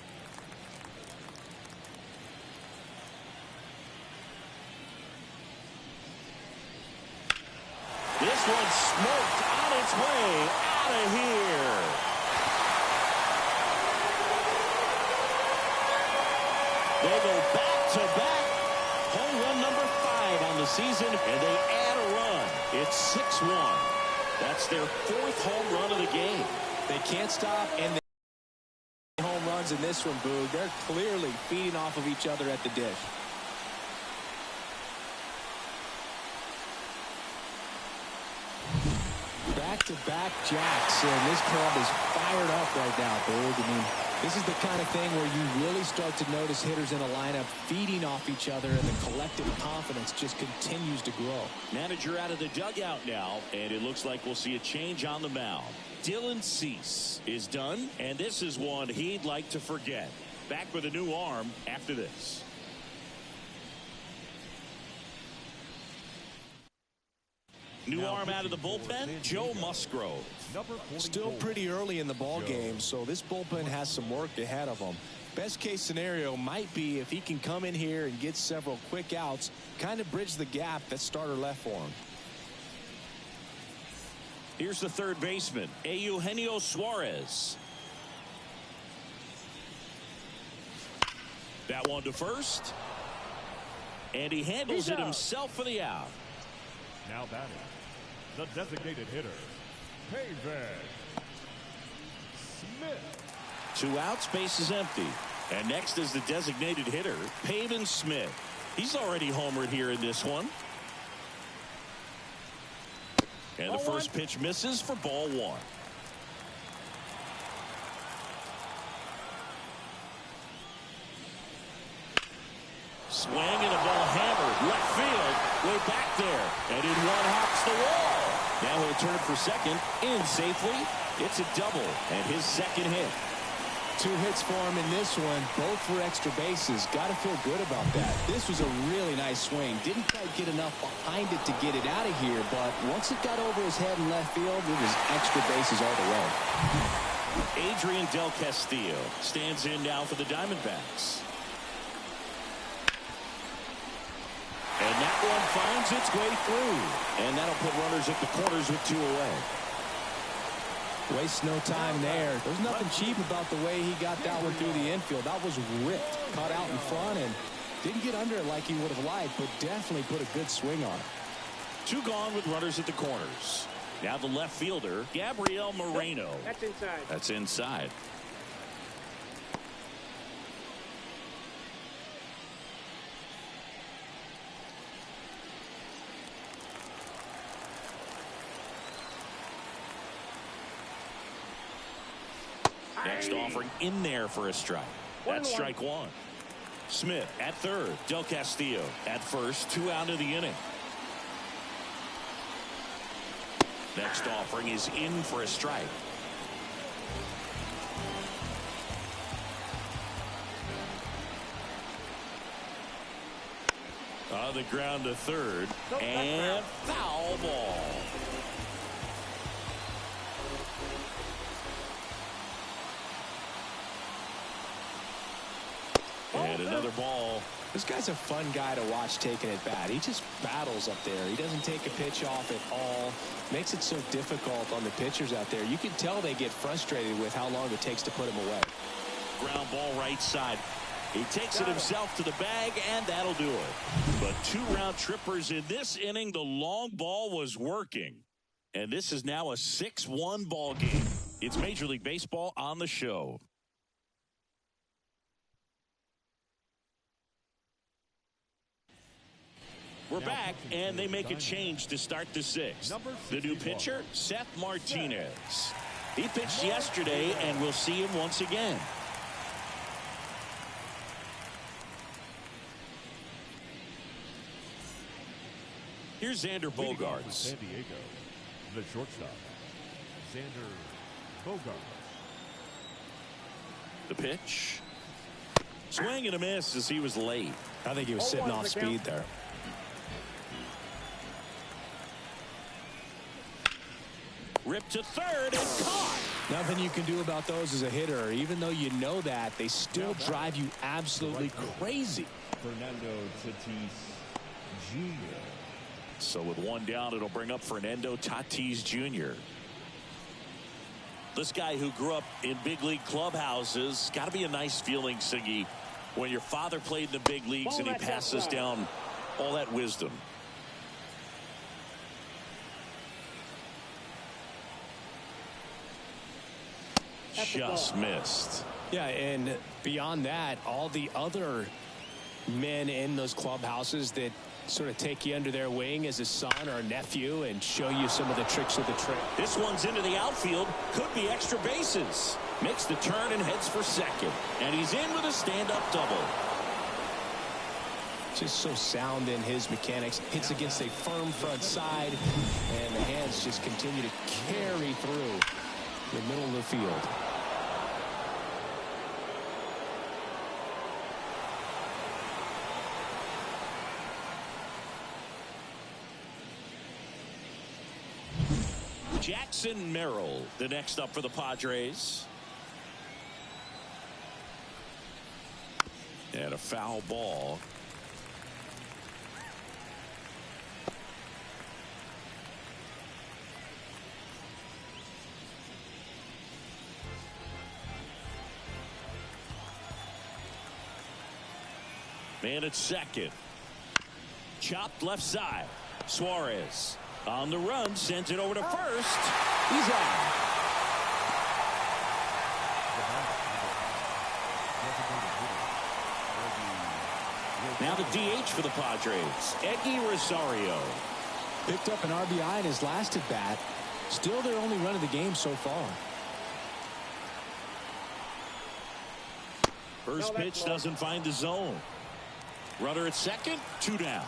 This one's smoked on its way out of here. They go back-to-back. Home run number 5 on the season, and they add a run. It's 6-1. That's their 4th home run of the game. They can't stop, and they home runs in this one, Boog. They're clearly feeding off of each other at the dish. Back-to-back jacks, and this club is fired up right now, Boog. I mean, this is the kind of thing where you really start to notice hitters in a lineup feeding off each other, and the collective confidence just continues to grow. Manager out of the dugout now, and it looks like we'll see a change on the mound. Dylan Cease is done, and this is one he'd like to forget. Back with a new arm after this. New arm out of the bullpen, Joe Musgrove. Still pretty early in the ball game, so this bullpen has some work ahead of them. Best case scenario might be if he can come in here and get several quick outs, kind of bridge the gap that starter left for him. Here's the third baseman, Eugenio Suarez. That one to first. And he handles it himself for the out. Now batting, the designated hitter, Padres. Smith. 2 outs, base is empty. And next is the designated hitter, Pavin Smith. He's already homered here in this one. And the first pitch misses for ball 1. Swing and a ball hammered left field, way back there, and in one hops the wall. Now he'll turn for second, in safely. It's a double and his second hit. 2 hits for him in this one, both for extra bases. Got to feel good about that. This was a really nice swing. Didn't quite get enough behind it to get it out of here, but once it got over his head in left field, it was extra bases all the way. Adrian Del Castillo stands in now for the Diamondbacks. And that one finds its way through. And that'll put runners at the corners with 2 away. Waste no time there. There's nothing cheap about the way he got that one through the infield. That was ripped. Caught out in front and didn't get under it like he would have liked, but definitely put a good swing on it. 2 gone with runners at the corners. Now the left fielder, Gabriel Moreno. That's inside. That's inside. Next offering in there for a strike. That's strike one. Smith at third. Del Castillo at first. 2 out of the inning. Next offering is in for a strike. On the ground to third. And foul ball. And another ball. This guy's a fun guy to watch taking at bat. He just battles up there. He doesn't take a pitch off at all. Makes it so difficult on the pitchers out there. You can tell they get frustrated with how long it takes to put him away. Ground ball right side. He takes it himself to the bag, and that'll do it. But 2 round trippers in this inning. The long ball was working. And this is now a 6-1 ball game. It's Major League Baseball on the show. We're back, and they make a change to start the 6th. The new pitcher, Seth Martinez. He pitched yesterday, and we'll see him once again. Here's Xander Bogaerts. San Diego, the shortstop, Xander Bogaerts. The pitch. Swing and a miss as he was late. I think he was sitting off speed there. Ripped to third and caught. Nothing you can do about those as a hitter. Even though you know that, they still drive you absolutely crazy. Fernando Tatis Jr. So with 1 down, it'll bring up Fernando Tatis Jr. This guy who grew up in big league clubhouses, got to be a nice feeling, Siggy, when your father played in the big leagues and he passes down all that wisdom. Just missed. Yeah, and beyond that, all the other men in those clubhouses that sort of take you under their wing as a son or a nephew and show you some of the tricks of the trade. This one's into the outfield. Could be extra bases. Makes the turn and heads for second. And he's in with a stand-up double. Just so sound in his mechanics. Hits against a firm front side. And the hands just continue to carry through the middle of the field. Jackson Merrill, the next up for the Padres. And a foul ball. Man at second. Chopped left side. Suarez on the run, sends it over to first. He's out. Now the DH for the Padres, Eddie Rosario. Picked up an RBI in his last at bat. Still their only run of the game so far. First pitch doesn't find the zone. Runner at second, 2 down.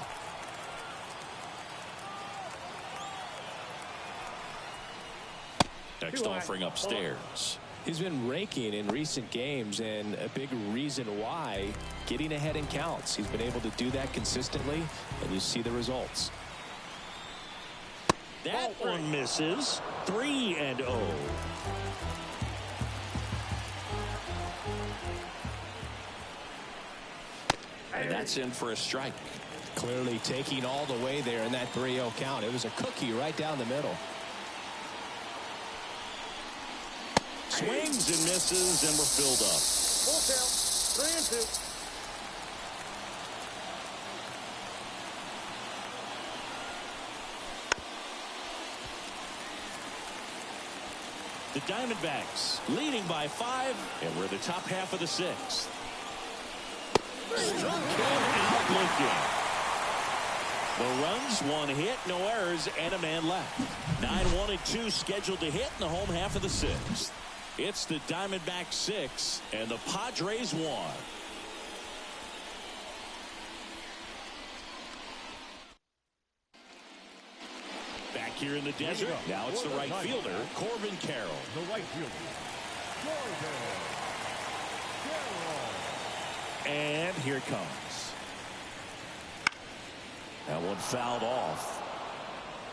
Next offering upstairs. He's been raking in recent games, and a big reason why, getting ahead in counts. He's been able to do that consistently, and you see the results. That one misses. 3-0. And that's in for a strike. Clearly taking all the way there in that 3-0 count. It was a cookie right down the middle. Swings and misses, and we're filled up. Full count. 3-2. The Diamondbacks leading by 5, and we're the top half of the 6th. Struck him out looking. The runs, 1 hit, no errors, and a man left. 9-1-2 scheduled to hit in the home half of the 6th. It's the Diamondbacks 6 and the Padres 1. Back here in the desert. Now it's the right fielder, Corbin Carroll. The right fielder, Corbin Carroll. And here it comes. That one fouled off.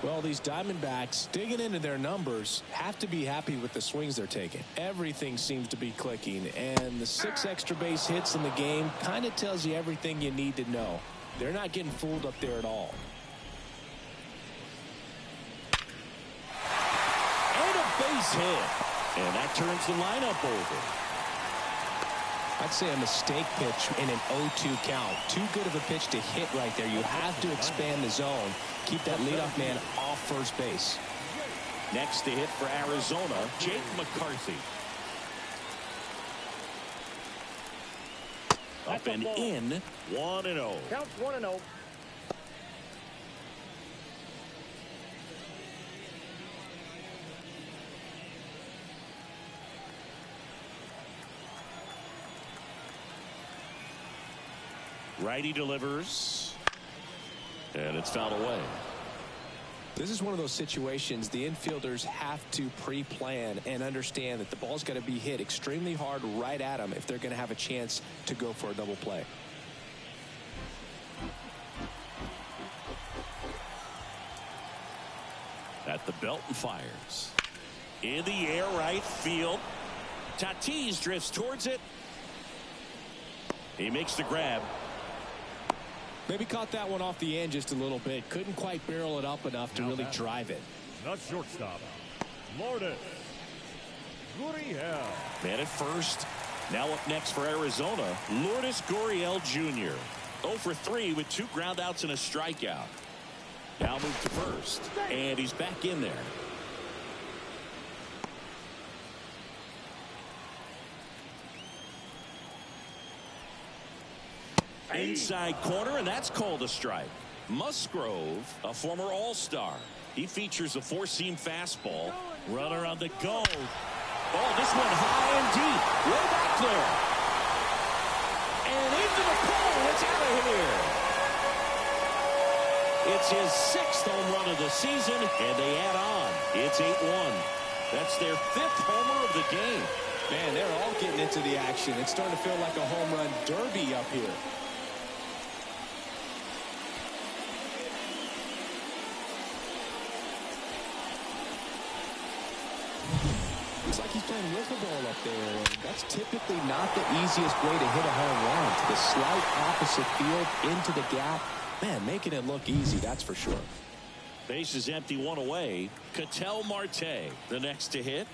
Well, these Diamondbacks, digging into their numbers, have to be happy with the swings they're taking. Everything seems to be clicking, and the 6 extra base hits in the game kind of tells you everything you need to know. They're not getting fooled up there at all. And a base hit. And that turns the lineup over. I'd say a mistake pitch in an 0-2 count. Too good of a pitch to hit right there. You have to expand the zone. Keep that leadoff man off first base. Next to hit for Arizona, Jake McCarthy. Up and in, 1-0. Counts 1-0. Righty delivers. And it's fouled away. This is one of those situations the infielders have to pre-plan and understand that the ball's got to be hit extremely hard right at them if they're going to have a chance to go for a double play. At the belt and fires. In the air, right field. Tatis drifts towards it. He makes the grab. Maybe caught that one off the end just a little bit. Couldn't quite barrel it up enough to really drive it. The shortstop, Lourdes Gurriel. Man at first. Now up next for Arizona, Lourdes Gurriel Jr. 0 for 3 with 2 groundouts and a strikeout. Now moved to first. And he's back in there. Inside corner, and that's called a strike. Musgrove, a former All-Star. He features a 4-seam fastball. Runner on the go. Oh, this one high and deep. Way back there. And into the pole. It's out of here. It's his 6th home run of the season, and they add on. It's 8-1. That's their 5th homer of the game. Man, they're all getting into the action. It's starting to feel like a home run derby up here. Looks like he's playing wiffle ball up there, and that's typically not the easiest way to hit a home run. To the slight opposite field, into the gap. Man, making it look easy, that's for sure. Base is empty, 1 away. Ketel Marte, the next to hit.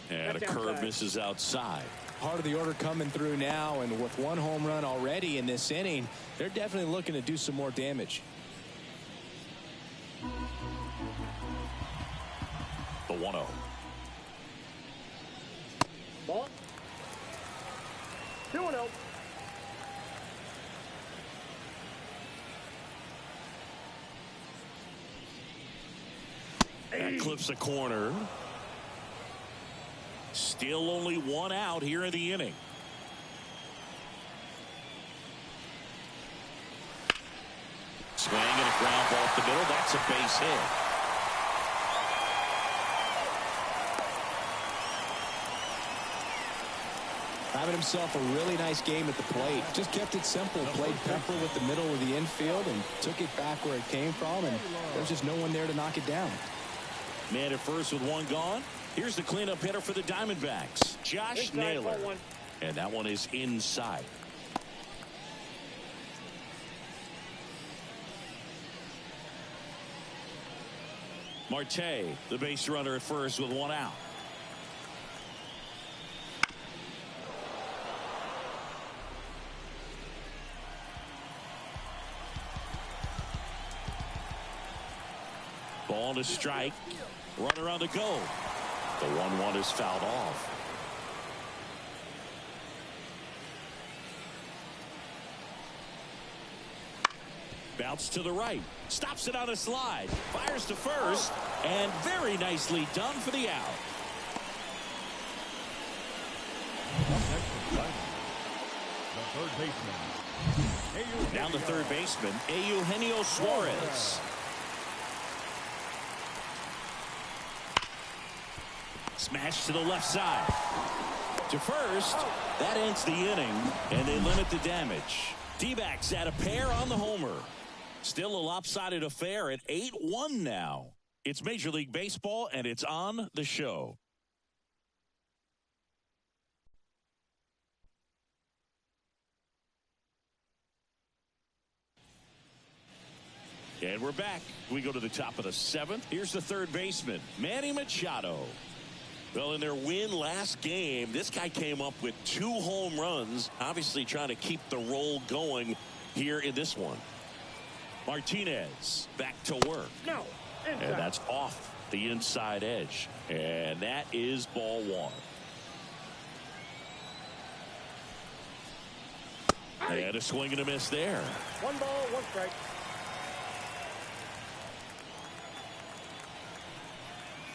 And a curve misses outside. Part of the order coming through now, and with 1 home run already in this inning, they're definitely looking to do some more damage. The 1-0. Ball. 2-0. That clips a corner. Still only 1 out here in the inning. Swing and a ground ball up the middle. That's a base hit. Having himself a really nice game at the plate. Just kept it simple. Played pepper with the middle of the infield and took it back where it came from, and there's just no one there to knock it down. Man at first with 1 gone. Here's the cleanup hitter for the Diamondbacks, Josh Naylor. And that one is inside. Marte, the base runner at first with 1 out. Ball to strike. Runner on the go. The 1-1 is fouled off. Bounce to the right. Stops it on a slide. Fires to first. And very nicely done for the out. The third baseman. Down the third baseman, Eugenio Suarez. Smash to the left side. To first. That ends the inning, and they limit the damage. D-backs at a pair on the homer. Still a lopsided affair at 8-1 now. It's Major League Baseball, and it's on the show. And we're back. We go to the top of the seventh. Here's the third baseman, Manny Machado. Well, in their win last game, this guy came up with 2 home runs, obviously trying to keep the roll going here in this one. Martinez back to work. No. And that's off the inside edge. And that is ball 1. And a swing and a miss there. 1 ball, 1 strike.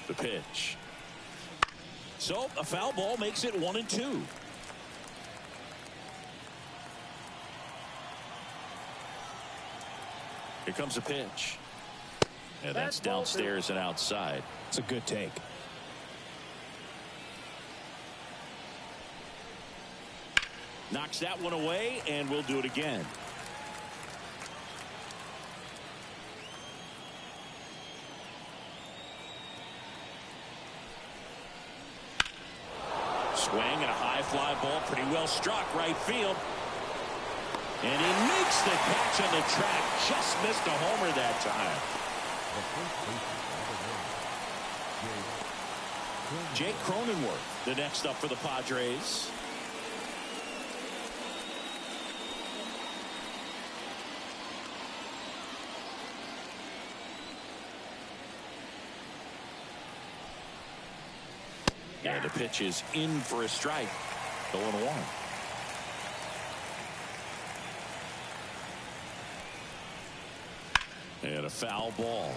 The pitch. So a foul ball makes it 1-2. Here comes a pitch. And that's downstairs and outside. It's a good take. Knocks that one away, and we'll do it again. Swing and a high fly ball, pretty well struck right field. And he makes the catch on the track. Just missed a homer that time. Jake Cronenworth, the next up for the Padres. And the pitch is in for a strike. 0-1. And a foul ball.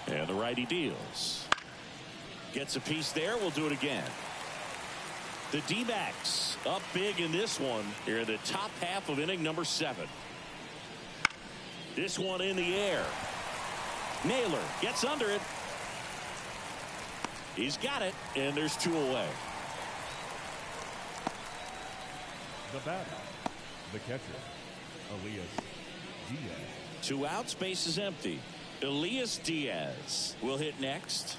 And the righty deals. Gets a piece there. We'll do it again. The D-backs up big in this one. Here in the top half of inning number 7. This one in the air. Naylor gets under it. He's got it, and there's 2 away. The batter, the catcher, Elias Diaz. 2 outs, base is empty. Elias Diaz will hit next.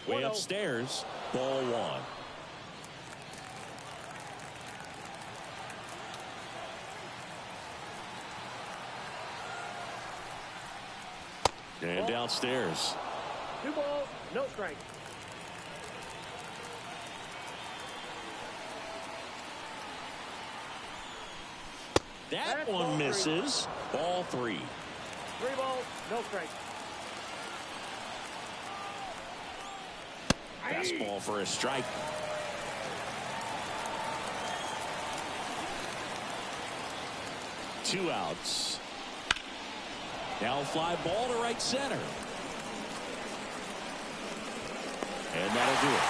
Way upstairs, ball 1. And downstairs. 2 balls, no strike. That one misses. Ball 3. 3 balls, no strike. Fastball for a strike. Two outs. Now fly ball to right center. And that'll do it.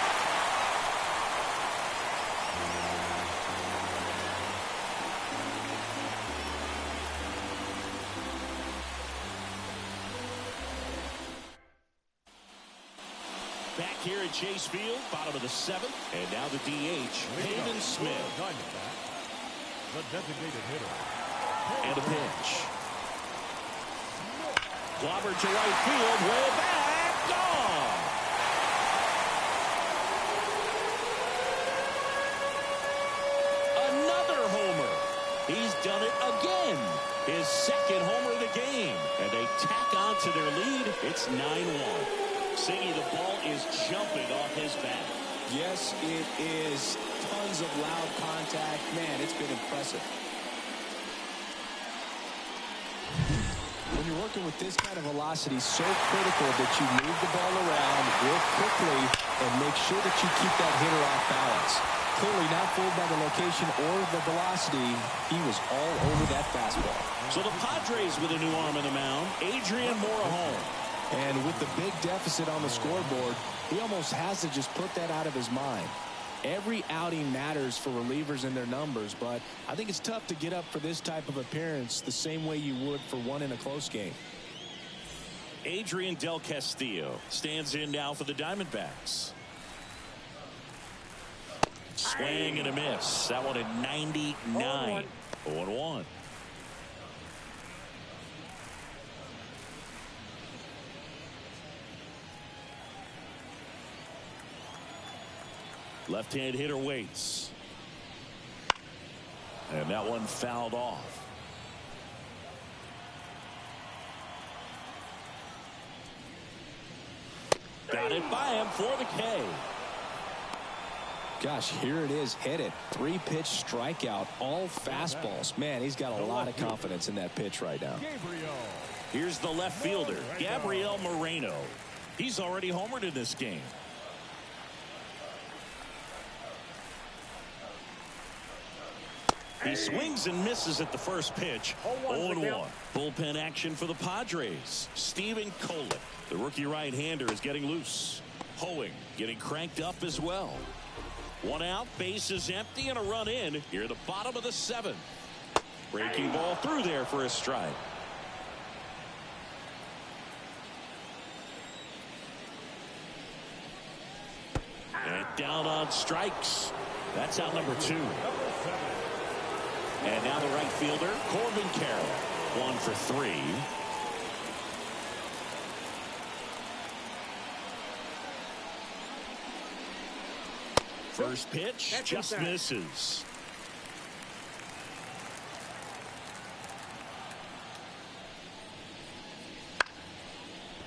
Back here at Chase Field, bottom of the 7th. And now the DH, Hayden Smith. The designated hitter. And a pitch. Clobber to right field, way back, gone. Another homer. He's done it again. His 2nd homer of the game. And they tack on to their lead. It's 9-1. Siggy, the ball is jumping off his bat. Yes, it is. Tons of loud contact. Man, it's been impressive. When you're working with this kind of velocity, so critical that you move the ball around real quickly and make sure that you keep that hitter off balance. Clearly not fooled by the location or the velocity. He was all over that fastball. So the Padres with a new arm in the mound, Adrian Morejon. And with the big deficit on the scoreboard, he almost has to just put that out of his mind. Every outing matters for relievers and their numbers, but I think it's tough to get up for this type of appearance the same way you would for one in a close game. Adrian Del Castillo stands in now for the Diamondbacks. Swing and a miss. That one at 99. 0-1. Left-hand hitter waits. And that one fouled off. Got it by him for the K. Gosh, here it is, hit it. 3-pitch strikeout, all fastballs. Man, he's got a lot of confidence in that pitch right now. Here's the left fielder, Gabriel Moreno. He's already homered in this game. He swings and misses at the first pitch. 0-1. Bullpen action for the Padres. Steven Kolick, the rookie right-hander, is getting loose. Hoeing getting cranked up as well. One out, base is empty, and a run in here at the bottom of the 7th. Breaking ball through there for a strike. And down on strikes. That's out number 2. And now the right fielder, Corbin Carroll. 1 for 3. First pitch just misses.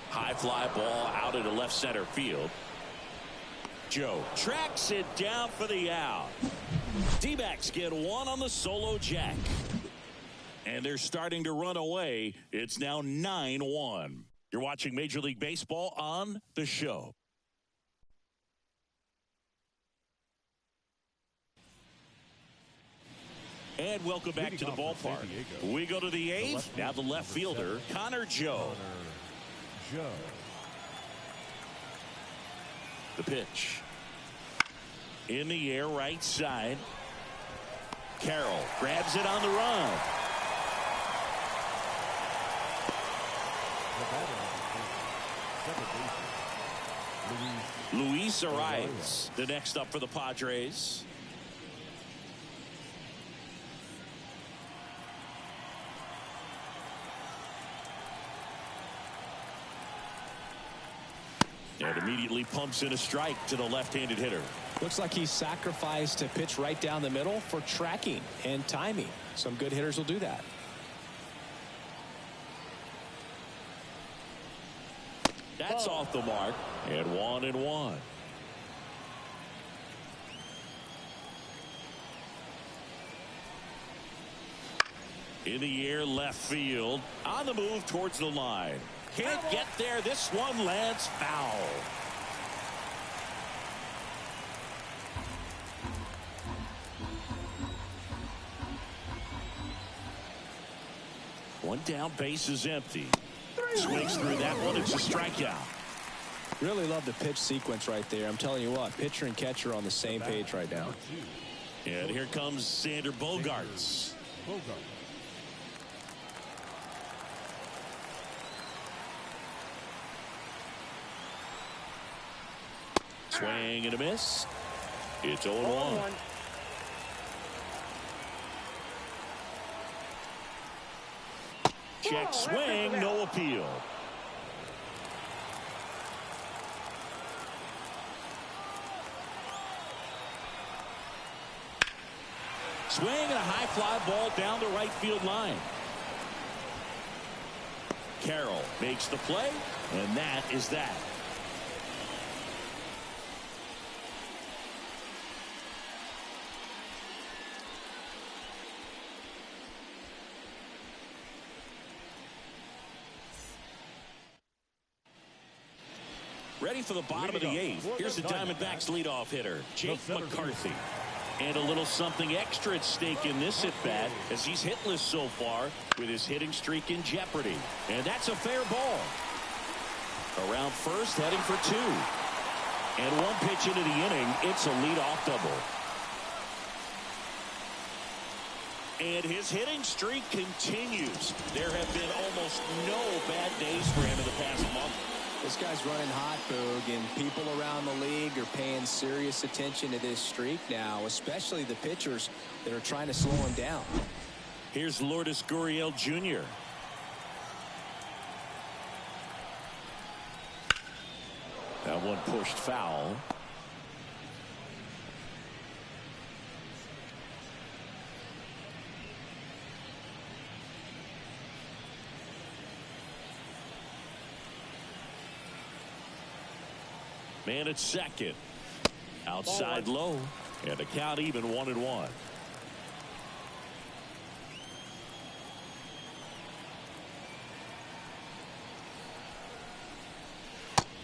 High fly ball out into left center field. Joe tracks it down for the out. D-backs get one on the solo jack. And they're starting to run away. It's now 9-1. You're watching Major League Baseball on The Show. And welcome back to the ballpark. We go to the 8th. Now the left fielder, Connor Joe. The pitch. In the air, right side. Carroll grabs it on the run. Luis Arias, the next up for the Padres. And immediately pumps in a strike to the left-handed hitter. Looks like he sacrificed a pitch right down the middle for tracking and timing. Some good hitters will do that. That's off the mark. And 1-1. In the air, left field. On the move towards the line. Can't get there. This one lands foul. One down, base is empty. Swings through that one. It's a strikeout. Really love the pitch sequence right there. I'm telling you what, pitcher and catcher on the same page right now. And here comes Sander Bogarts. Swing and a miss. It's 0-1. Check swing, no appeal. Swing and a high fly ball down the right field line. Carroll makes the play, and that is that. Ready for the bottom of the 8th. Here's the Diamondbacks leadoff hitter, Jake McCarthy. And a little something extra at stake in this at-bat as he's hitless so far with his hitting streak in jeopardy. And that's a fair ball. Around first, heading for 2. And one pitch into the inning, it's a leadoff double. And his hitting streak continues. There have been almost no bad days for him in the past month. This guy's running hot, Boog, and people around the league are paying serious attention to this streak now, especially the pitchers that are trying to slow him down. Here's Lourdes Gurriel Jr. That one pushed foul. Man at second. Outside low. And the count even 1-1.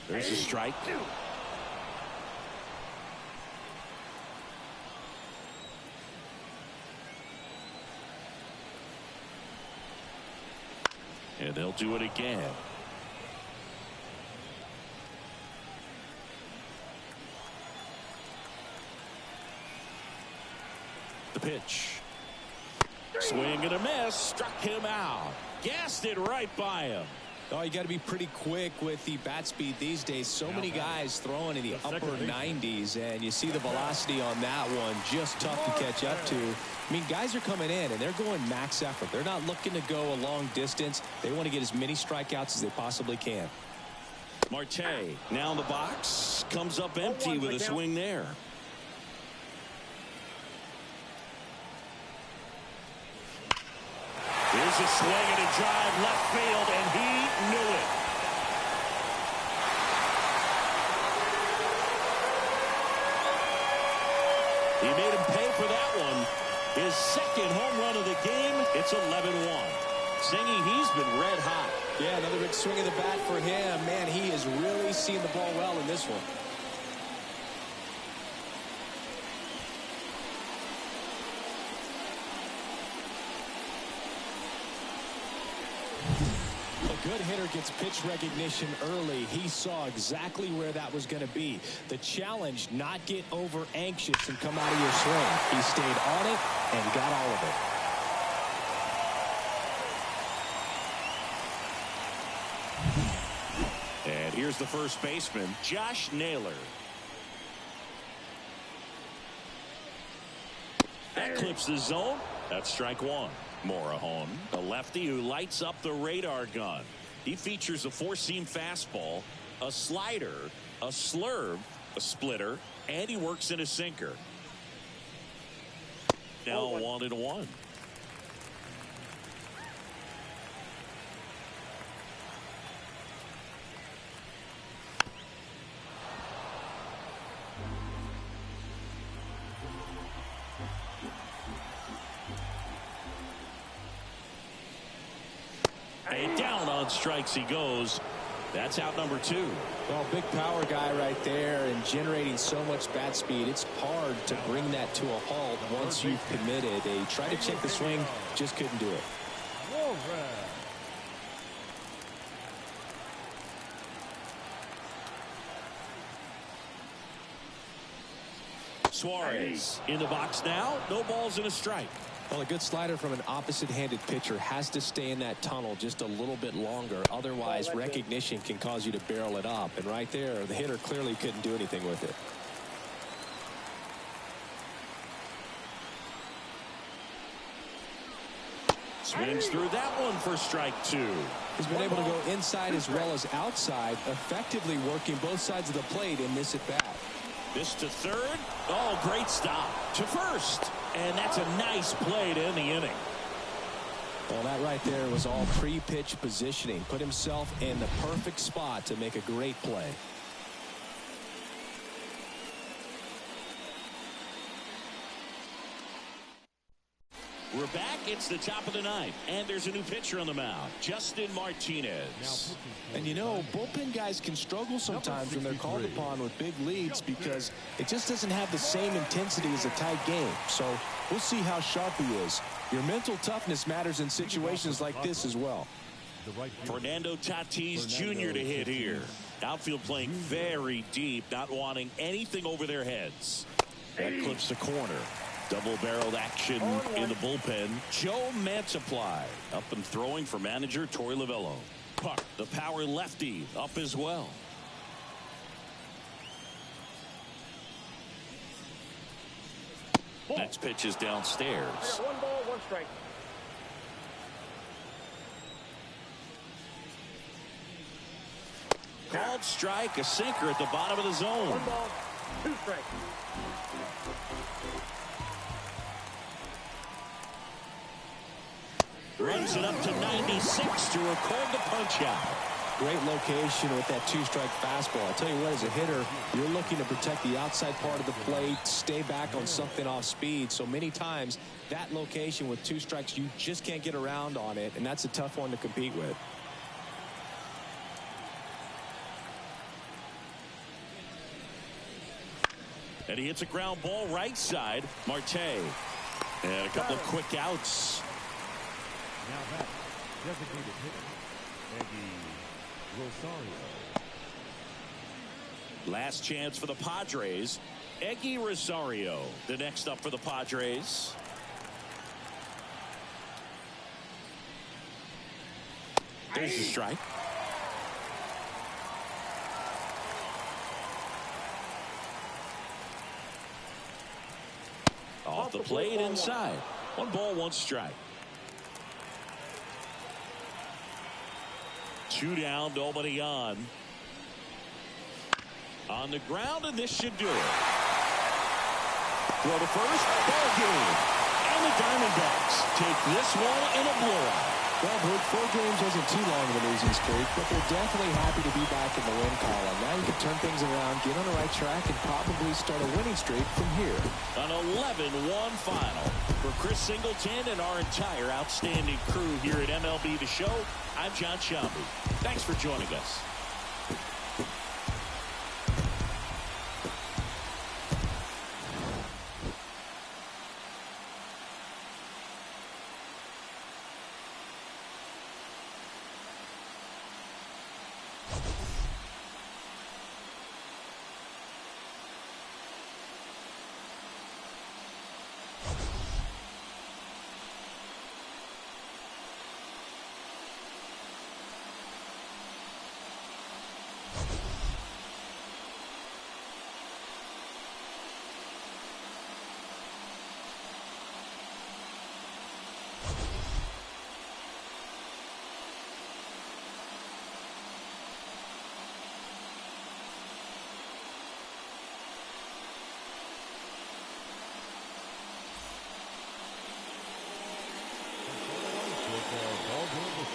There's a strike. And they'll do it again. The pitch. Swing and a miss. Struck him out. Gassed it right by him. Oh, you got to be pretty quick with the bat speed these days. So many guys throwing in the upper 90s, and you see the velocity on that one. Just tough to catch up to. I mean, guys are coming in, and they're going max effort. They're not looking to go a long distance. They want to get as many strikeouts as they possibly can. Marte now in the box. Comes up empty with a swing there. Here's a swing and a drive left field, and he knew it. He made him pay for that one. His second home run of the game. It's 11-1. Singing, he's been red hot. Yeah, another big swing of the bat for him. Man, he has really seen the ball well in this one. Good hitter gets pitch recognition early. He saw exactly where that was going to be. The challenge, not get over anxious and come out of your swing. He stayed on it and got all of it. And here's the first baseman, Josh Naylor. That clips the zone. That's strike one. Morejon, a lefty who lights up the radar gun. He features a four-seam fastball, a slider, a slurve, a splitter, and he works in a sinker. Now 1-1. And down on strikes he goes. That's out number 2. Well, big power guy right there and generating so much bat speed. It's hard to bring that to a halt once you've committed. They tried to check the swing, just couldn't do it. Suarez in the box now. No balls and a strike. Well, a good slider from an opposite-handed pitcher has to stay in that tunnel just a little bit longer. Otherwise, recognition can cause you to barrel it up. And right there, the hitter clearly couldn't do anything with it. Swings through that one for strike 2. He's been able to go inside as well as outside, effectively working both sides of the plate in this at-bat. This to third. Oh, great stop. To first. And that's a nice play to end the inning. Well, that right there was all pre-pitch positioning. Put himself in the perfect spot to make a great play. We're back It's the top of the ninth, and there's a new pitcher on the mound, Justin Martinez. And you know, bullpen guys can struggle sometimes when they're called upon with big leads because it just doesn't have the same intensity as a tight game. So we'll see how sharp he is. Your mental toughness matters in situations like this as well. Fernando Tatis Jr. to hit here. Outfield playing very deep, not wanting anything over their heads. That clips the corner. Double-barreled action in the bullpen. Joe Mantiply up and throwing for manager Torey Lovullo. Puck, the power lefty, up as well. Next pitch is downstairs. 1 ball, 1 strike. Called strike, a sinker at the bottom of the zone. 1 ball, 2 strikes. Runs it up to 96 to record the punch out. Great location with that 2-strike fastball. I'll tell you what, as a hitter, you're looking to protect the outside part of the plate, stay back on something off speed. So many times that location with 2 strikes, you just can't get around on it, and that's a tough one to compete with. And he hits a ground ball right side. Marte. And a couple of quick outs. Now that designated hitter, Eddie Rosario. Last chance for the Padres. Eggy Rosario, the next up for the Padres. There's the strike. Off the plate inside. 1 ball, 1 strike. 2 down, nobody on. On the ground, and this should do it. Throw to first, ball game. And the Diamondbacks take this one in a blowout. Well, Bert, 4 games wasn't too long of a losing streak, but they're definitely happy to be back in the win column. Now you can turn things around, get on the right track, and probably start a winning streak from here. An 11-1 final. For Chris Singleton and our entire outstanding crew here at MLB The Show, I'm John Shelby. Thanks for joining us.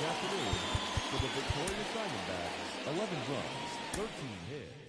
Afternoon for the victorious Diamondbacks, 11 runs, 13 hits.